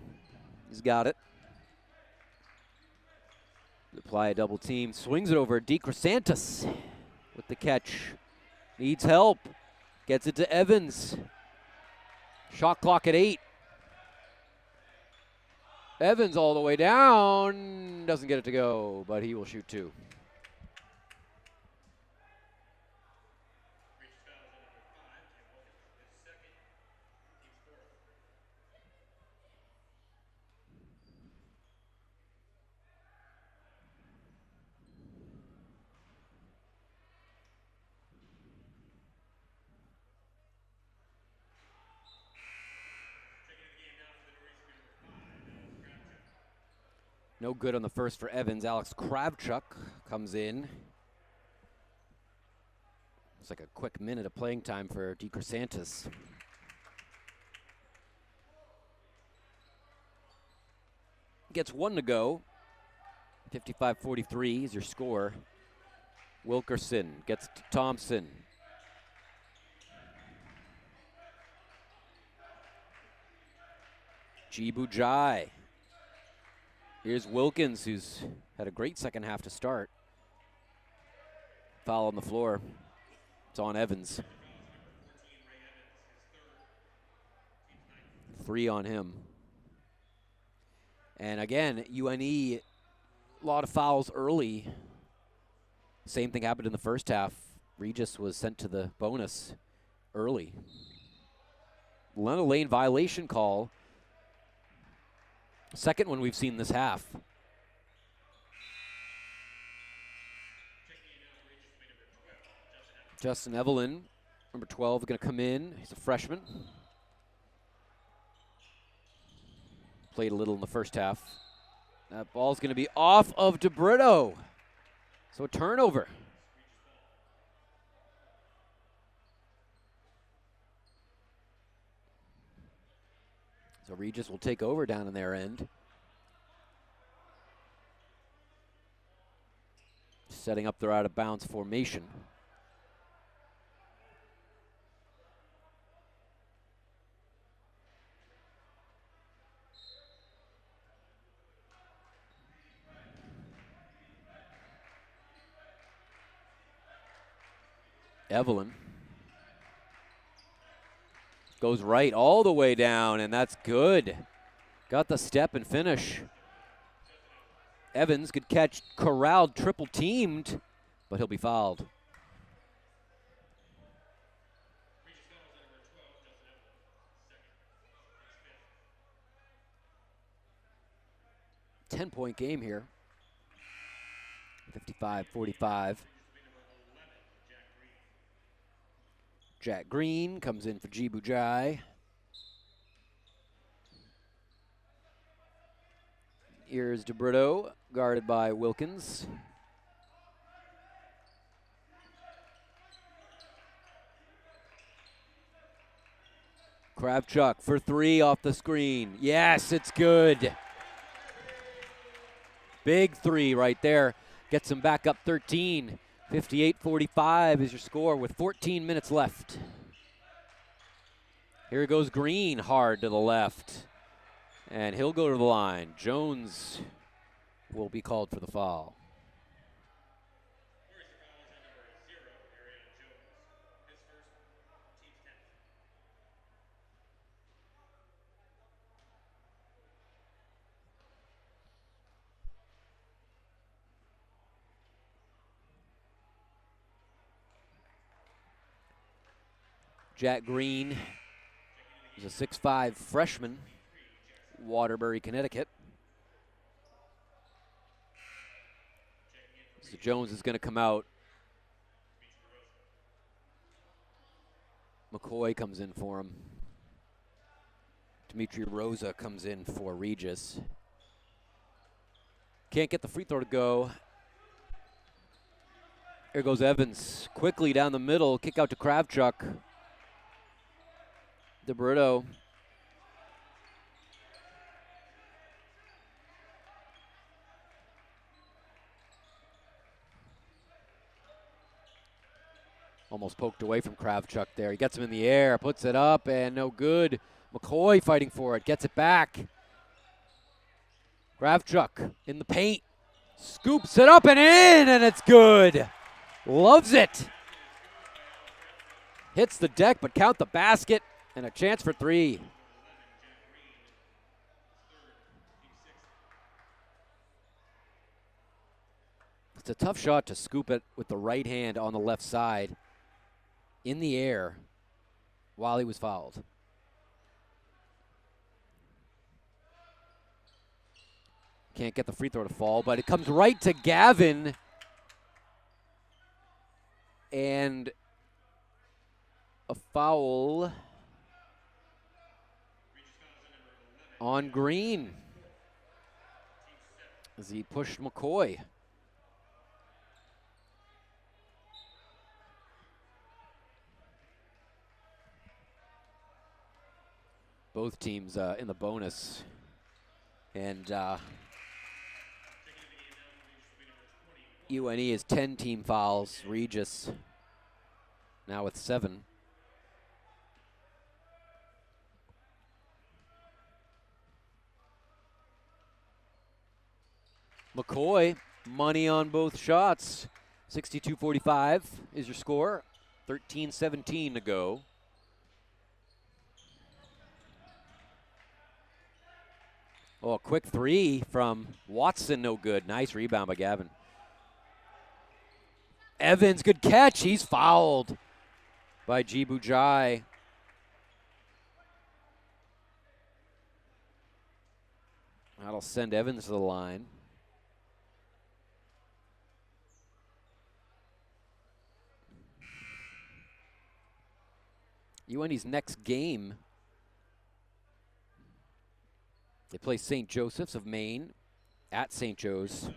He's got it. Apply a double team, swings it over. DeCrosantis with the catch. Needs help. Gets it to Evans. Shot clock at 8. Evans all the way down. Doesn't get it to go, but he will shoot 2. No good on the first for Evans. Alex Kravchuk comes in. It's like a quick minute of playing time for DeCrosantis. Gets 1 to go. 55-43 is your score. Wilkerson gets to Thompson. Jibujai. Here's Wilkins, who's had a great second half to start. Foul on the floor. It's on Evans. 3 on him. And again, UNE, a lot of fouls early. Same thing happened in the first half. Regis was sent to the bonus early. Lena Lane violation call. Second one we've seen this half. Justin Evelyn, number 12, going to come in. He's a freshman. Played a little in the first half. That ball's going to be off of DeBrito. So a turnover. So Regis will take over down in their end. Setting up their out-of-bounds formation. Evelyn goes right all the way down, and that's good. Got the step and finish. Evans could catch, corralled, triple teamed, but he'll be fouled. Ten-point game here. 55-45. Jack Green comes in for Jibujai. Here's DeBrito, guarded by Wilkins. Kravchuk for 3 off the screen. Yes, it's good. Big 3 right there. Gets him back up 13. 58-45 is your score with 14 minutes left. Here goes Green, hard to the left. And he'll go to the line. Jones will be called for the foul. Jack Green is a 6'5" freshman, Waterbury, Connecticut. So Jones is going to come out. McCoy comes in for him. Dimitri Rosa comes in for Regis. Can't get the free throw to go. Here goes Evans. Quickly down the middle. Kick out to Kravchuk. DeBrito. Almost poked away from Kravchuk there. He gets him in the air, puts it up, and no good. McCoy fighting for it, gets it back. Kravchuk in the paint. Scoops it up and in, and it's good. Loves it. Hits the deck, but count the basket, and a chance for three. It's a tough shot to scoop it with the right hand on the left side in the air while he was fouled. Can't get the free throw to fall, but it comes right to Gavin. And a foul on Green as he pushed McCoy. Both teams in the bonus. And UNE is 10 team fouls. Regis now with 7. McCoy, money on both shots. 62-45 is your score. 13-17 to go. Oh, a quick three from Watson, no good. Nice rebound by Gavin. Evans, good catch. He's fouled by Jibujai. That'll send Evans to the line. UNE's next game, they play St. Joseph's of Maine at St. Joe's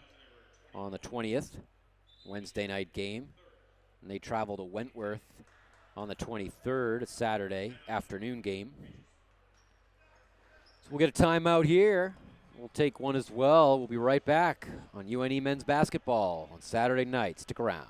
on the 20th, Wednesday night game. And they travel to Wentworth on the 23rd, a Saturday afternoon game. So we'll get a timeout here. We'll take one as well. We'll be right back on UNE men's basketball on Saturday night. Stick around.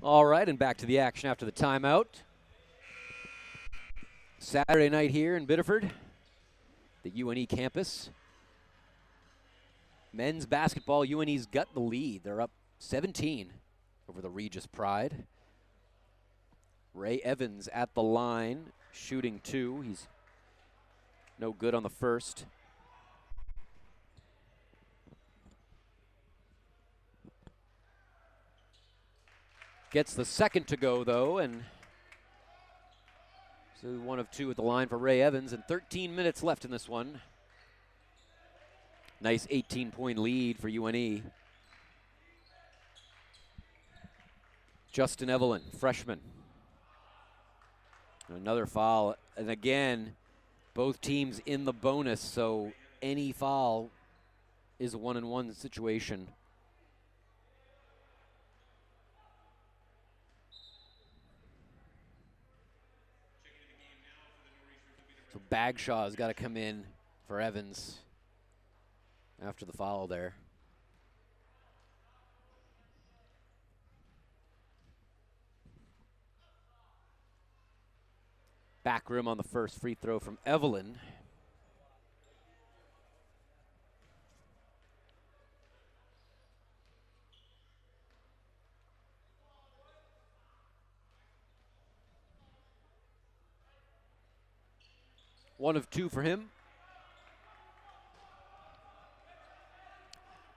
All right, and back to the action after the timeout. Saturday night here in Biddeford, the UNE campus. Men's basketball, UNE's got the lead. They're up 17 over the Regis Pride. Ray Evans at the line, shooting 2. He's no good on the first. Gets the second to go, though, and so 1 of 2 at the line for Ray Evans, and 13 minutes left in this one. Nice 18-point lead for UNE. Justin Evelyn, freshman. Another foul, and again, both teams in the bonus, so any foul is a 1-on-1 situation. So Bagshaw's got to come in for Evans after the foul there. Back rim on the first free throw from Evelyn. One of two for him.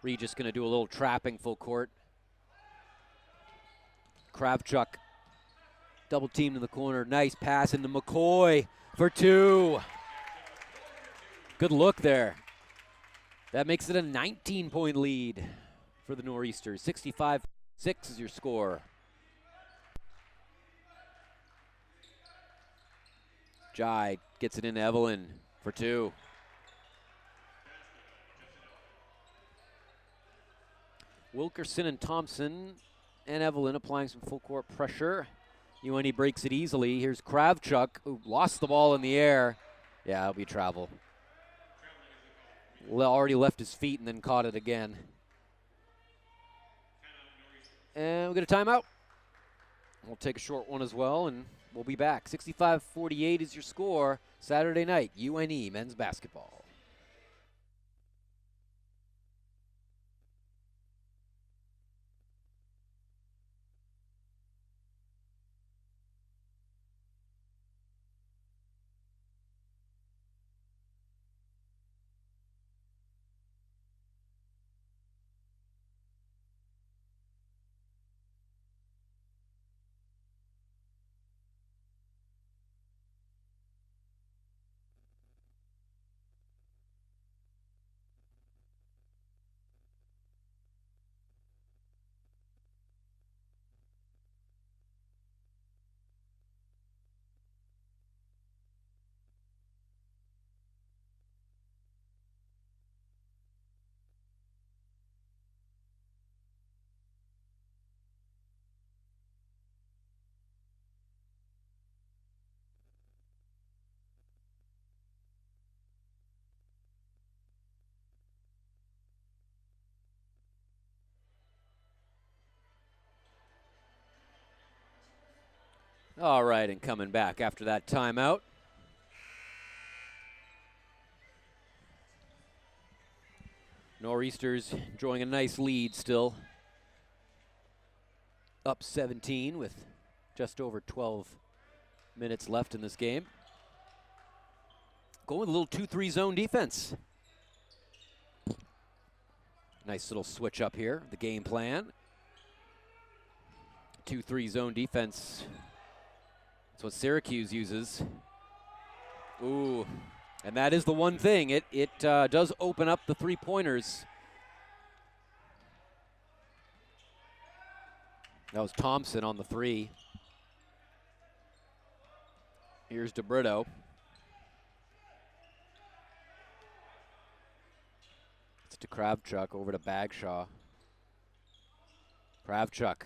Regis going to do a little trapping full court. Kravchuk double teamed in the corner. Nice pass into McCoy for two. Good look there. That makes it a 19-point lead for the Nor'easters. 65-6 is your score. Jai gets it into Evelyn for two. Wilkerson and Thompson and Evelyn applying some full court pressure. UNE breaks it easily. Here's Kravchuk, who lost the ball in the air. Yeah, it'll be travel. Already left his feet and then caught it again. And we'll get a timeout. We'll take a short one as well, and we'll be back. 65-48 is your score. Saturday night, UNE men's basketball. All right, and coming back after that timeout. Nor'easters enjoying a nice lead still. Up 17 with just over 12 minutes left in this game. Going with a little 2-3 zone defense. Nice little switch up here, the game plan. 2-3 zone defense. That's what Syracuse uses. Ooh, and that is the one thing. It does open up the three-pointers. That was Thompson on the three. Here's DeBrito. It's to Kravchuk, over to Bagshaw. Kravchuk.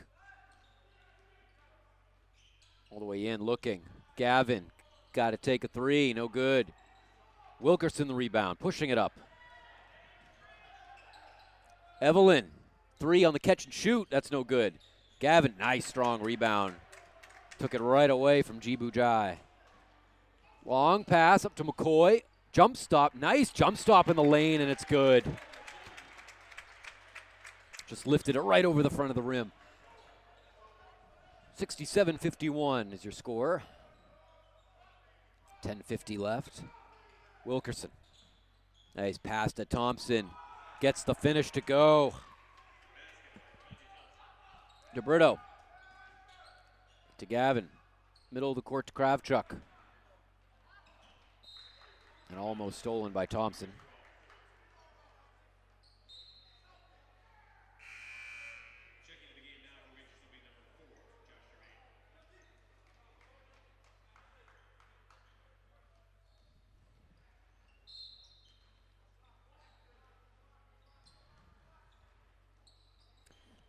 All the way in, looking. Gavin, got to take a three, no good. Wilkerson the rebound, pushing it up. Evelyn, three on the catch and shoot, that's no good. Gavin, nice strong rebound. Took it right away from Jibu Jai. Long pass up to McCoy. Jump stop, nice jump stop in the lane, and it's good. Just lifted it right over the front of the rim. 67-51 is your score. 10:50 left. Wilkerson. Nice pass to Thompson. Gets the finish to go. DeBrito. To Gavin. Middle of the court to Kravchuk. And almost stolen by Thompson.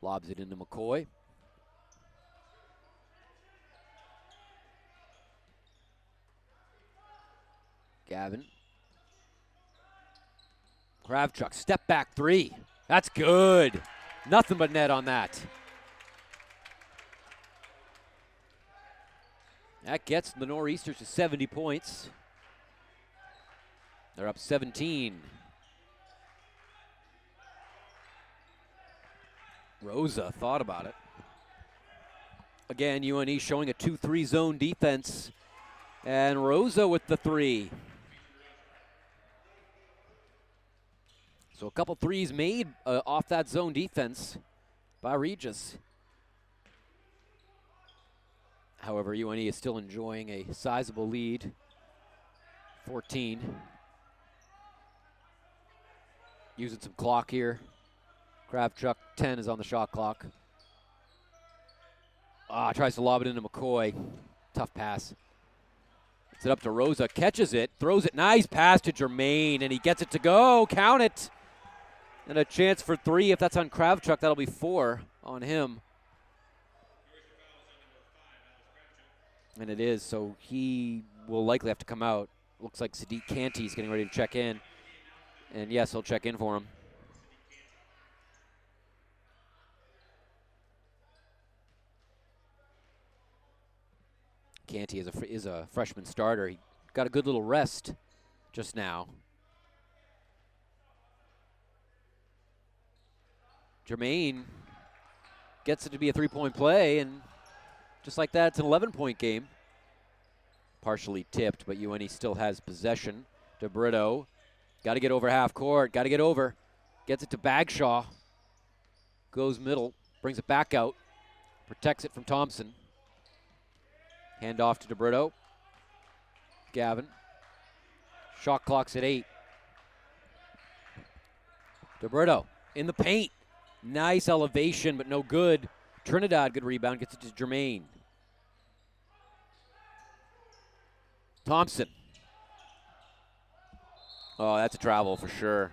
Lobs it into McCoy. Gavin. Kravchuk, step back three. That's good. Nothing but net on that. That gets the Nor'easters to 70 points. They're up 17. Rosa thought about it. Again, UNE showing a 2-3 zone defense. And Rosa with the three. So a couple threes made off that zone defense by Regis. However, UNE is still enjoying a sizable lead, 14. Using some clock here. Kravchuk, 10 is on the shot clock. Tries to lob it into McCoy. Tough pass. Gets it up to Rosa, catches it, throws it. Nice pass to Jermaine, and he gets it to go. Count it. And a chance for three. If that's on Kravchuk, that'll be 4 on him. And it is, so he will likely have to come out. Looks like Sadiq Canty's getting ready to check in. And yes, he'll check in for him. Canty is a freshman starter. He got a good little rest just now. Jermaine gets it to be a 3-point play, and just like that, it's an 11-point game. Partially tipped, but UNE still has possession. DeBrito, got to get over half court, got to get over. Gets it to Bagshaw. Goes middle, brings it back out, protects it from Thompson. Hand off to DeBrito. Gavin. Shot clock's at 8. DeBrito in the paint. Nice elevation, but no good. Trinidad, good rebound, gets it to Jermaine. Thompson. Oh, that's a travel for sure.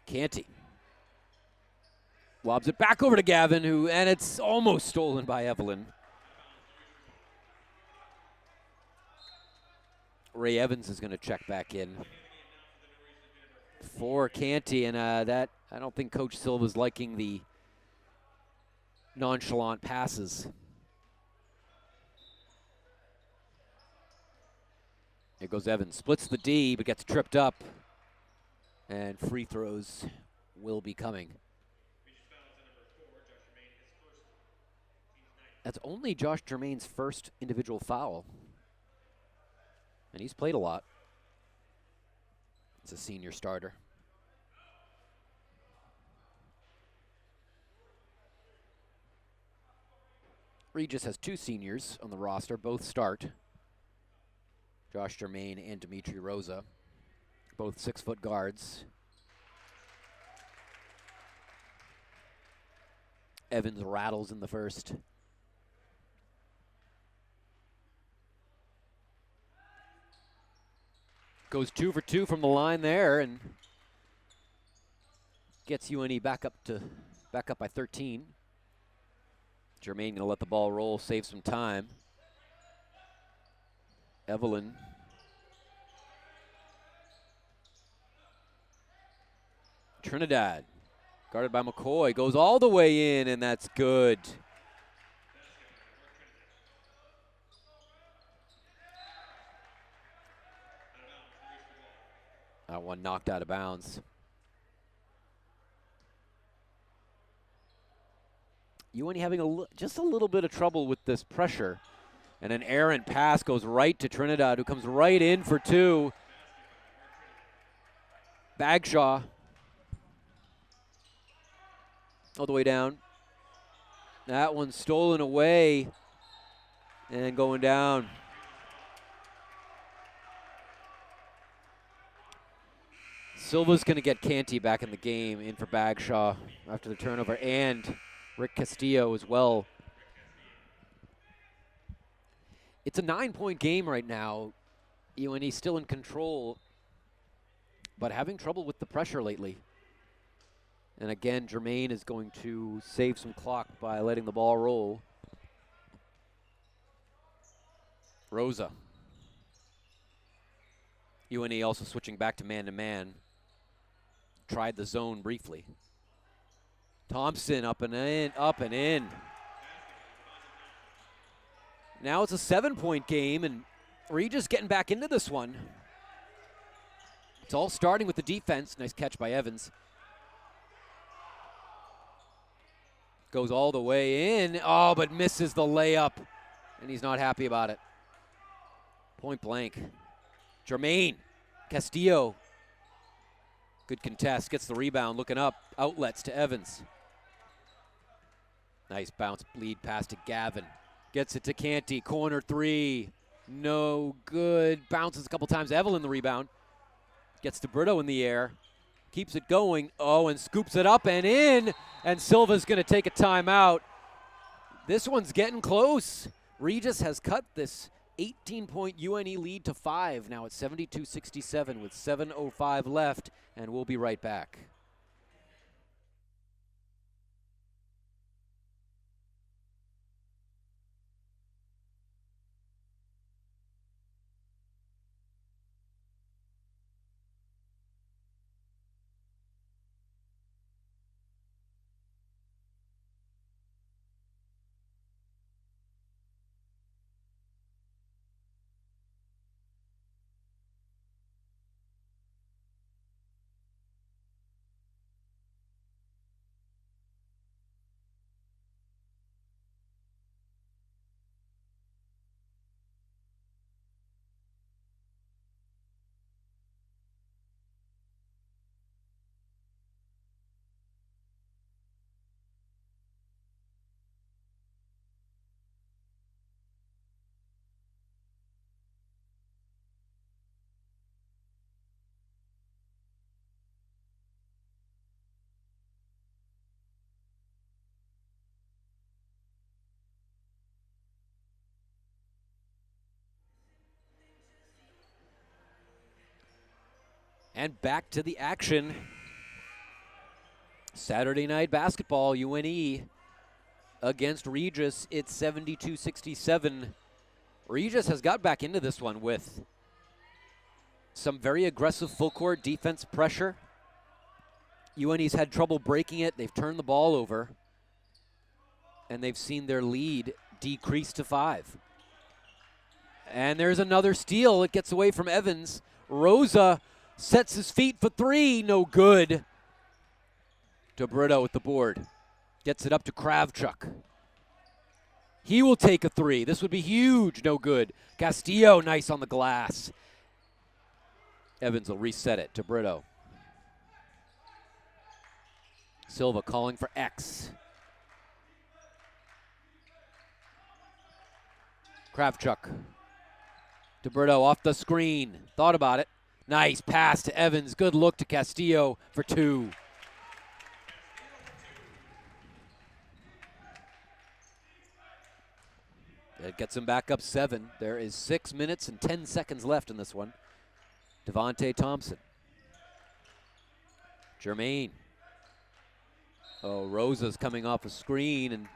Canty. Lobs it back over to Gavin, and it's almost stolen by Evelyn. Ray Evans is going to check back in for Canty, and that I don't think Coach Silva's liking the nonchalant passes. Here goes Evans, splits the D, but gets tripped up, and free throws will be coming. That's only Josh Germain's first individual foul. And he's played a lot. It's a senior starter. Regis has 2 seniors on the roster, both start. Josh Germain and Dimitri Rosa, both 6-foot guards. Evans rattles in the first. Goes 2 for 2 from the line there and gets UNE back up by 13. Jermaine gonna let the ball roll, save some time. Evelyn. Trinidad, guarded by McCoy, goes all the way in, and that's good. That one knocked out of bounds. UNE having just a little bit of trouble with this pressure. And an errant pass goes right to Trinidad, who comes right in for 2. Bagshaw. All the way down. That one's stolen away and going down. Silva's going to get Canty back in the game, in for Bagshaw after the turnover, and Rick Castillo as well. It's a 9-point game right now. UNE still in control, but having trouble with the pressure lately. And again, Jermaine is going to save some clock by letting the ball roll. Rosa. UNE also switching back to man-to-man. Tried the zone briefly. Thompson up and in, up and in. Now it's a 7-point game, and Regis getting back into this one. It's all starting with the defense. Nice catch by Evans. Goes all the way in. Oh, but misses the layup, and he's not happy about it. Point blank. Jermaine Castillo. Good contest. Gets the rebound. Looking up. Outlets to Evans. Nice bounce lead pass to Gavin. Gets it to Canty. Corner three. No good. Bounces a couple times. Evelyn the rebound. Gets to Brito in the air. Keeps it going. Oh, and scoops it up and in. And Silva's going to take a timeout. This one's getting close. Regis has cut this 18-point UNE lead to 5. Now it's 72-67 with 7:05 left, and we'll be right back. And back to the action. Saturday night basketball, UNE against Regis. It's 72-67. Regis has got back into this one with some very aggressive full court defense pressure. UNE's had trouble breaking it. They've turned the ball over, and they've seen their lead decrease to 5. And there's another steal. It gets away from Evans. Rosa sets his feet for 3, no good. DeBrito with the board. Gets it up to Kravchuk. He will take a 3. This would be huge, no good. Castillo, nice on the glass. Evans will reset it to Brito. Silva calling for X. Kravchuk. DeBrito off the screen. Thought about it. Nice pass to Evans. Good look to Castillo for 2. It gets him back up 7. There is 6 minutes and 10 seconds left in this one. Devontae Thompson. Jermaine. Oh, Rosa's coming off a screen,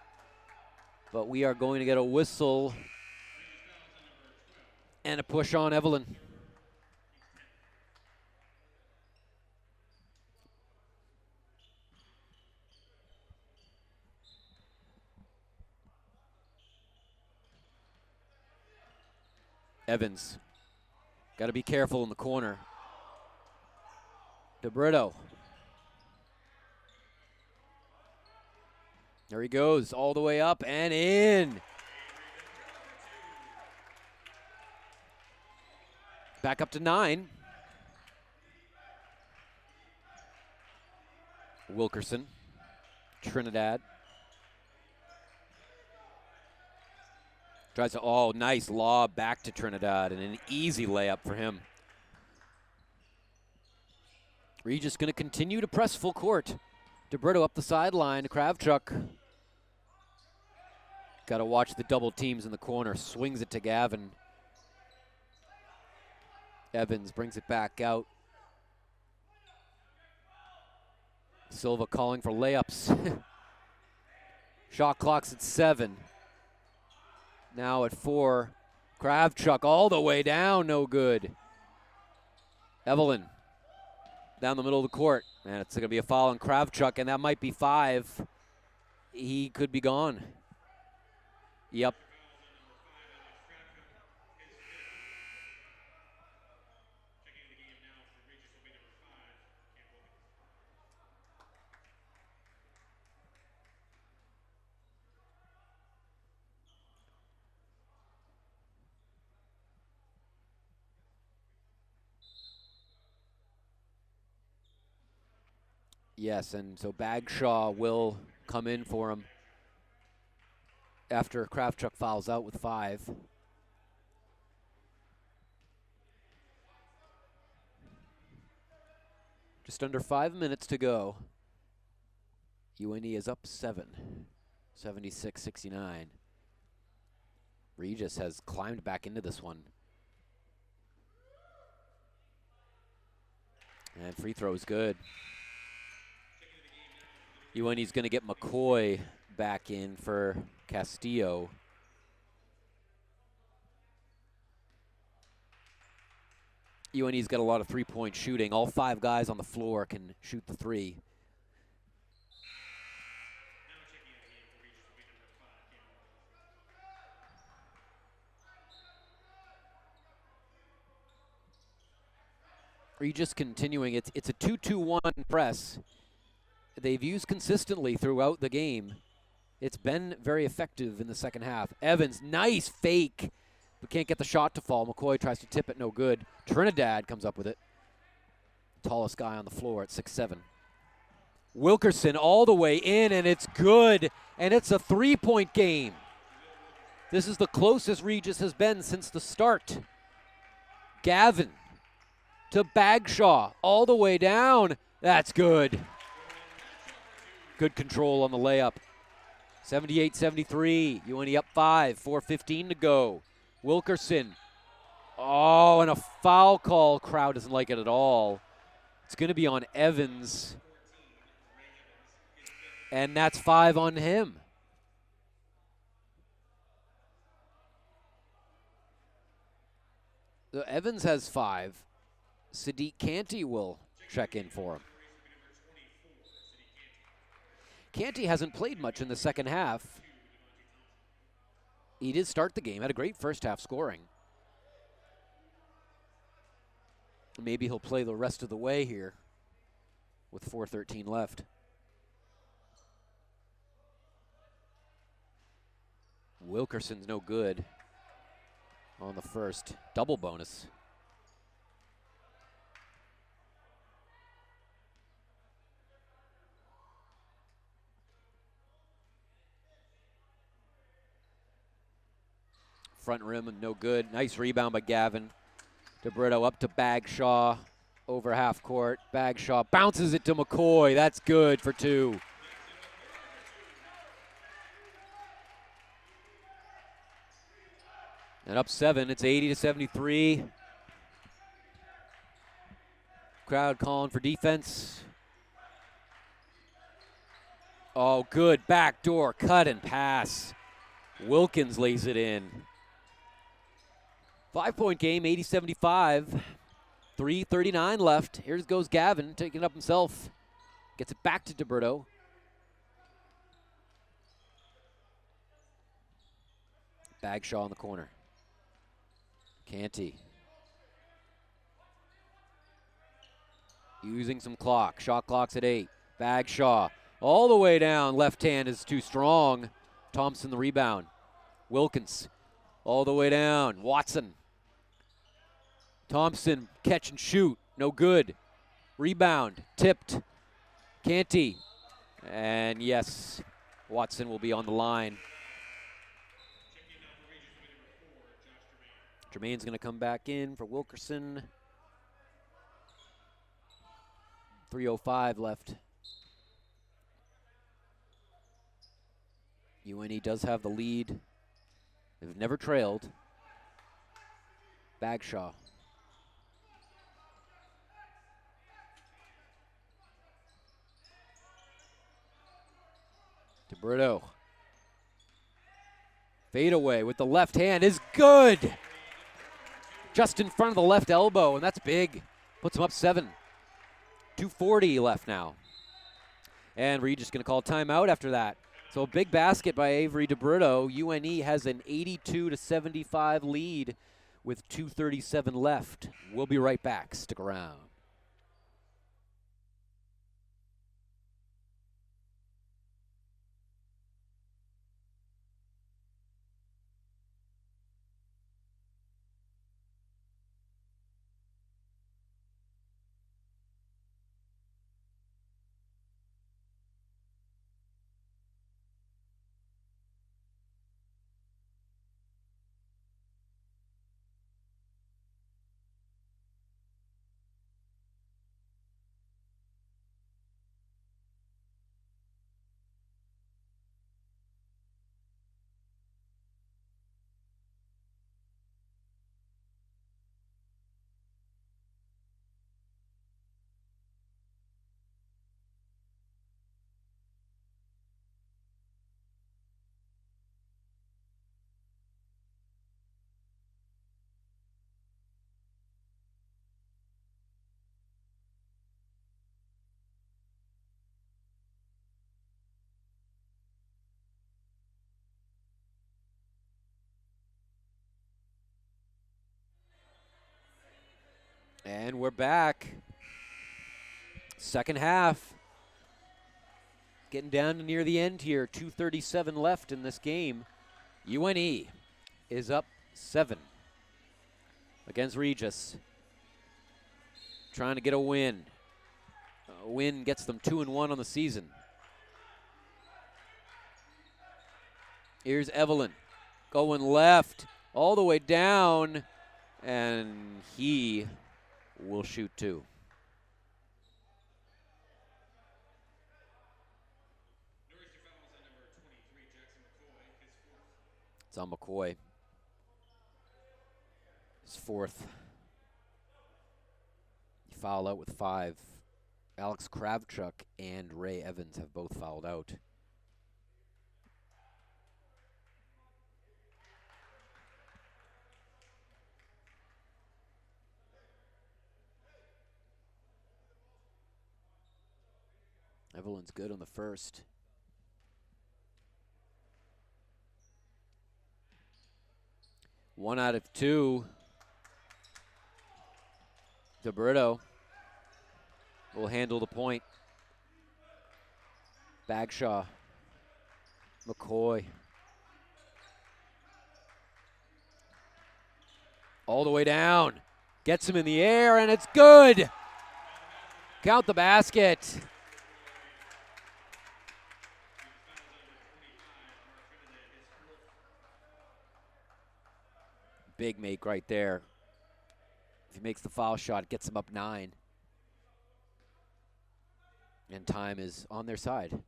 but we are going to get a whistle and a push on Evelyn. Evans, got to be careful in the corner. DeBrito. There he goes, all the way up and in. Back up to 9. Wilkerson, Trinidad. Tries to, oh, nice lob back to Trinidad, and an easy layup for him. Regis going to continue to press full court. DeBrito up the sideline to Kravchuk. Got to watch the double teams in the corner. Swings it to Gavin. Evans brings it back out. Silva calling for layups. Shot clock's at 7. Now at 4. Kravchuk all the way down, no good. Evelyn down the middle of the court. And it's going to be a foul on Kravchuk, and that might be 5. He could be gone. Yep. Yes, and so Bagshaw will come in for him after Kravchuk fouls out with 5. Just under 5 minutes to go. UNE is up 7, 76-69. Regis has climbed back into this one. And free throw is good. UNE's going to get McCoy back in for Castillo. UNE's got a lot of three-point shooting. All 5 guys on the floor can shoot the 3. Regis continuing. It's a 2-2-1 press. They've used consistently throughout the game. It's been very effective in the second half. Evans, nice fake, but can't get the shot to fall. McCoy tries to tip it, no good. Trinidad comes up with it. Tallest guy on the floor at 6'7". Wilkerson all the way in, and it's good, and it's a 3-point game. This is the closest Regis has been since the start. Gavin to Bagshaw, all the way down. That's good. Good control on the layup. 78-73, UNE up 5, 4:15 to go. Wilkerson, oh, and a foul call. Crowd doesn't like it at all. It's going to be on Evans, and that's 5 on him. So Evans has 5. Sadiq Canty will check in for him. Canty hasn't played much in the second half. He did start the game, had a great first half scoring. Maybe he'll play the rest of the way here with 4:13 left. Wilkerson's no good on the first. Double bonus. Front rim and no good. Nice rebound by Gavin. DeBrito up to Bagshaw. Over half court. Bagshaw bounces it to McCoy. That's good for 2. And up 7. It's 80-73. Crowd calling for defense. Oh, good backdoor cut and pass. Wilkins lays it in. 5-point game, 80-75. 3:39 left. Here goes Gavin, taking it up himself. Gets it back to DeBrito. Bagshaw in the corner. Canty. Using some clock. Shot clock's at 8. Bagshaw all the way down. Left hand is too strong. Thompson the rebound. Wilkins all the way down. Watson. Thompson, catch and shoot, no good. Rebound, tipped. Canty. And yes, Watson will be on the line. Jermaine's going to come back in for Wilkerson. 3:05 left. UNE does have the lead. They've never trailed. Bagshaw. DeBrito. Fade away with the left hand is good. Just in front of the left elbow, and that's big. Puts him up 7. 2:40 left now. And Regis going to call timeout after that. So a big basket by Avery DeBrito. UNE has an 82-75 lead with 2:37 left. We'll be right back. Stick around. And we're back. Second half. Getting down to near the end here. 2:37 left in this game. UNE is up 7 against Regis. Trying to get a win. A win gets them 2-1 on the season. Here's Evelyn going left all the way down, and he will shoot 2. It's on McCoy. His 4th. He fouled out with 5. Alex Kravchuk and Ray Evans have both fouled out. Evelyn's good on the first. One out of 2. DeBrito will handle the point. Bagshaw. McCoy. All the way down. Gets him in the air, and it's good. Count the basket. Big make right there. If he makes the foul shot, it gets him up 9. And time is on their side.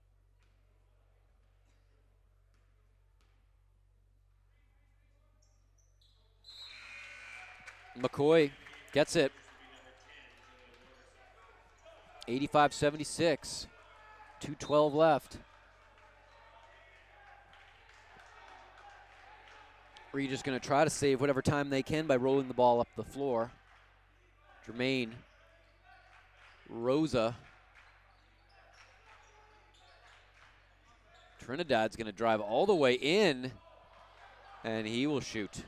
McCoy gets it. 85-76. 2:12 left. Regis going to try to save whatever time they can by rolling the ball up the floor. Jermaine. Rosa. Trinidad's going to drive all the way in, and he will shoot.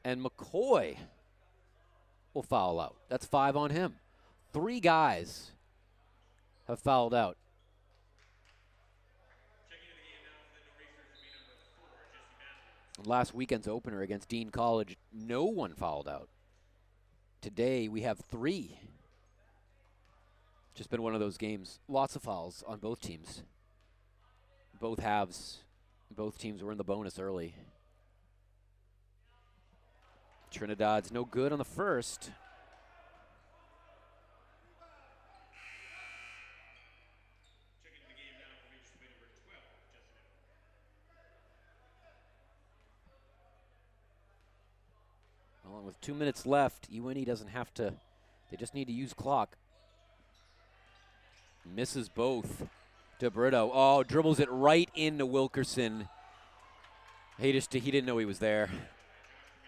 And McCoy will foul out. That's 5 on him. 3 guys have fouled out. Last weekend's opener against Dean College, no one fouled out. Today we have 3. Just been one of those games. Lots of fouls on both teams. Both halves. Both teams were in the bonus early. Trinidad's no good on the first. With 2 minutes left, UNE doesn't have to, they just need to use clock. Misses both. DeBrito, oh, dribbles it right into Wilkerson. He didn't know he was there.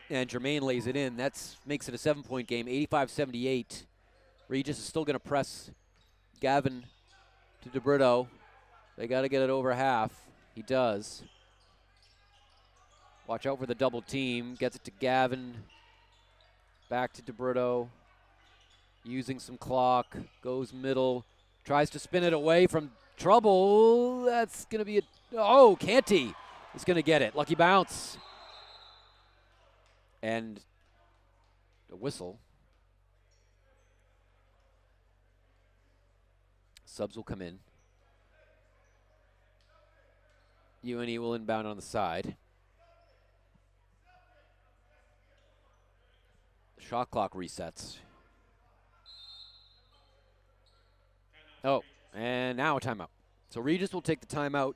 And Jermaine lays it in. That makes it a 7-point game, 85-78. Regis is still going to press Gavin to DeBrito. They got to get it over half. He does. Watch out for the double team. Gets it to Gavin. Back to DeBrito. Using some clock. Goes middle. Tries to spin it away from trouble. That's going to be oh, Canty is going to get it. Lucky bounce. And a whistle. Subs will come in. UNE will inbound on the side. The shot clock resets. Oh, and now a timeout. So Regis will take the timeout.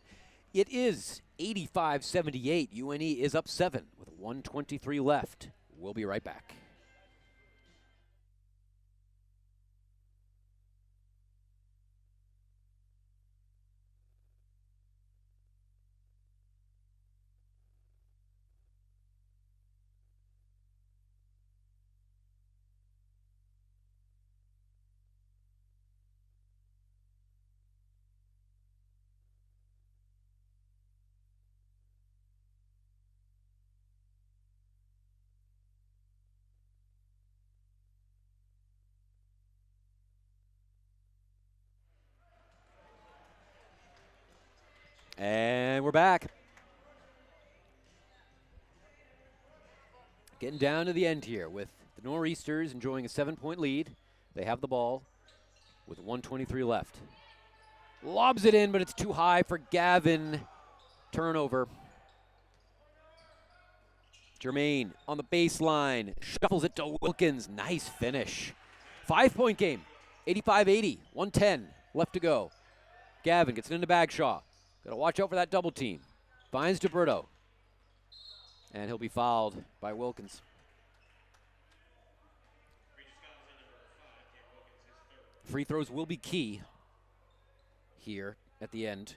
It is 85-78. UNE is up 7 with 1:23 left. We'll be right back. And we're back. Getting down to the end here with the Nor'easters enjoying a 7-point lead. They have the ball with 1:23 left. Lobs it in, but it's too high for Gavin. Turnover. Jermaine on the baseline. Shuffles it to Wilkins. Nice finish. 5-point game. 85-80. 1:10 left to go. Gavin gets it into Bagshaw. Got to watch out for that double team. Finds DeBrito. And he'll be fouled by Wilkins. Free throws will be key here at the end.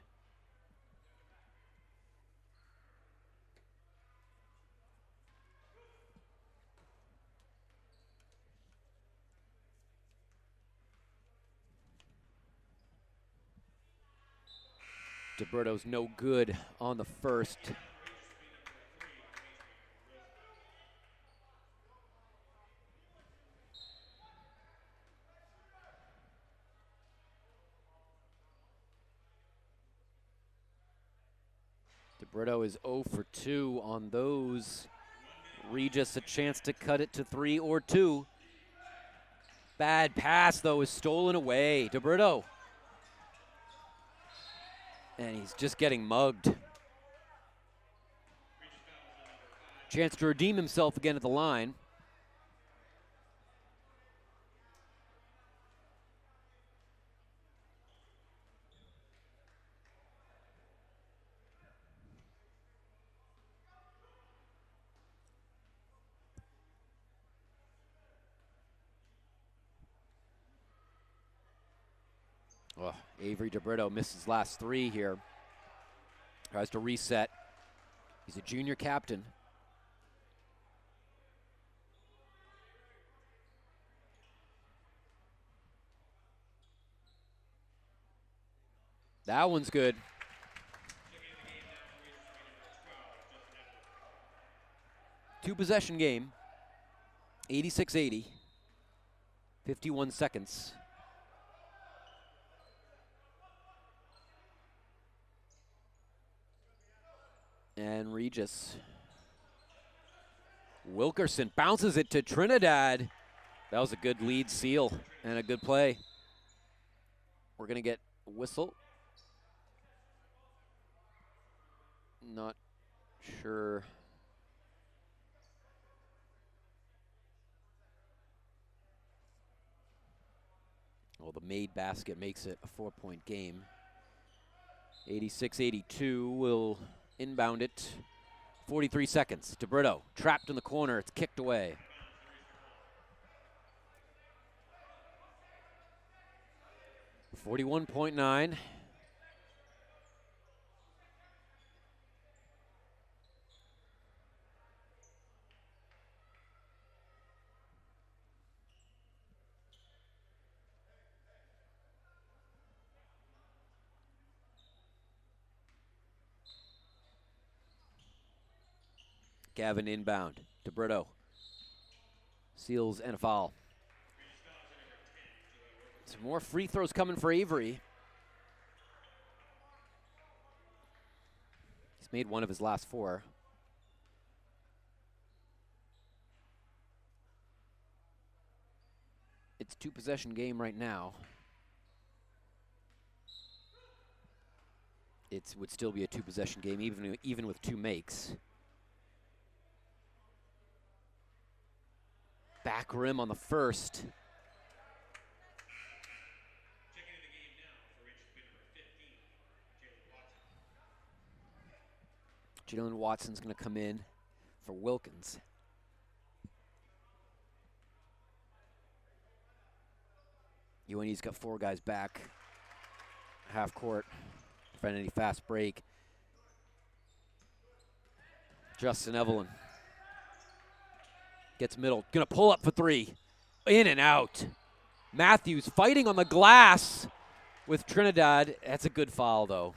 DeBrito's no good on the first. DeBrito is 0 for 2 on those. Regis a chance to cut it to 3 or 2. Bad pass, though, is stolen away. DeBrito. And he's just getting mugged. Chance to redeem himself again at the line. Oh, Avery DeBrito misses last 3 here. Tries to reset. He's a junior captain. That one's good. Two-possession game. 86-80. 51 seconds. And Regis. Wilkerson bounces it to Trinidad. That was a good lead seal and a good play. We're going to get a whistle. Not sure. Well, the made basket makes it a 4-point game. 86-82 will inbound it. 43 seconds. DeBrito trapped in the corner. It's kicked away. 41.9. Gavin inbound to Brito. Seals and a foul. Some more free throws coming for Avery. He's made one of his last 4. It's a 2-possession game right now. It would still be a 2-possession game even with 2 makes. Back rim on the first. Jalen Watson's going to come in for Wilkins. UNE's got 4 guys back. Half court. Prevent any fast break. Justin Evelyn gets middle. Going to pull up for 3. In and out. Matthews fighting on the glass with Trinidad. That's a good foul, though.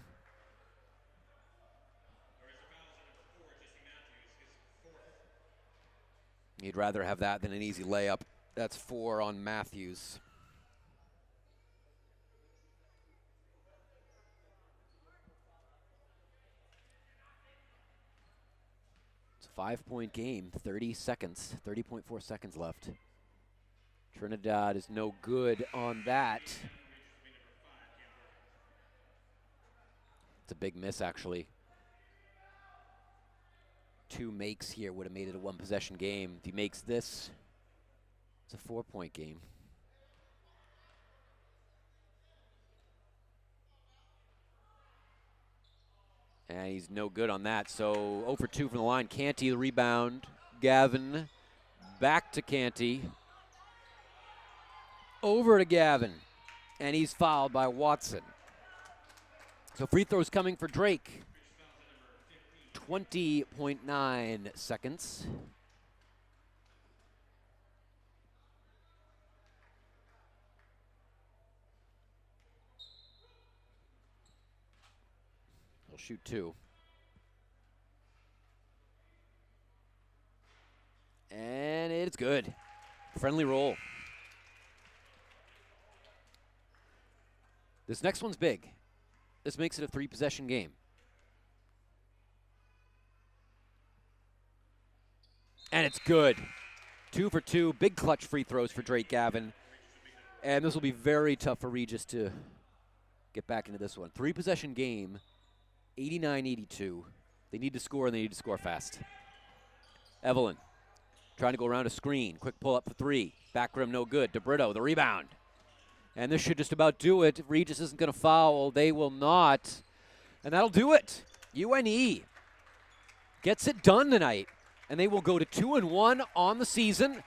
You'd rather have that than an easy layup. That's 4 on Matthews. It's a 5-point game, 30.4 seconds left. Trinidad is no good on that. It's a big miss, actually. 2 makes here would have made it a 1-possession game. If he makes this, it's a 4-point game. And he's no good on that. So 0 for 2 from the line. Canty the rebound. Gavin back to Canty. Over to Gavin. And he's fouled by Watson. So free throws coming for Drake. 20.9 seconds. He'll shoot 2. And it's good. Friendly roll. This next one's big. This makes it a 3-possession game. And it's good. 2 for 2. Big clutch free throws for Drake Gavin. And this will be very tough for Regis to get back into this one. 3-possession game, 89-82. They need to score, and they need to score fast. Evelyn trying to go around a screen. Quick pull up for 3. Back rim no good. DeBrito, the rebound. And this should just about do it. If Regis isn't going to foul, they will not. And that'll do it. UNE gets it done tonight. And they will go to 2-1 on the season.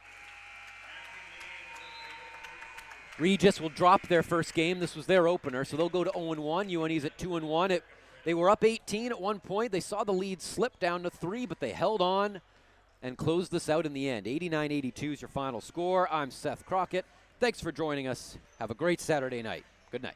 Regis will drop their first game. This was their opener, so they'll go to 0-1. UNE's at 2-1. They were up 18 at one point. They saw the lead slip down to 3, but they held on and closed this out in the end. 89-82 is your final score. I'm Seth Crockett. Thanks for joining us. Have a great Saturday night. Good night.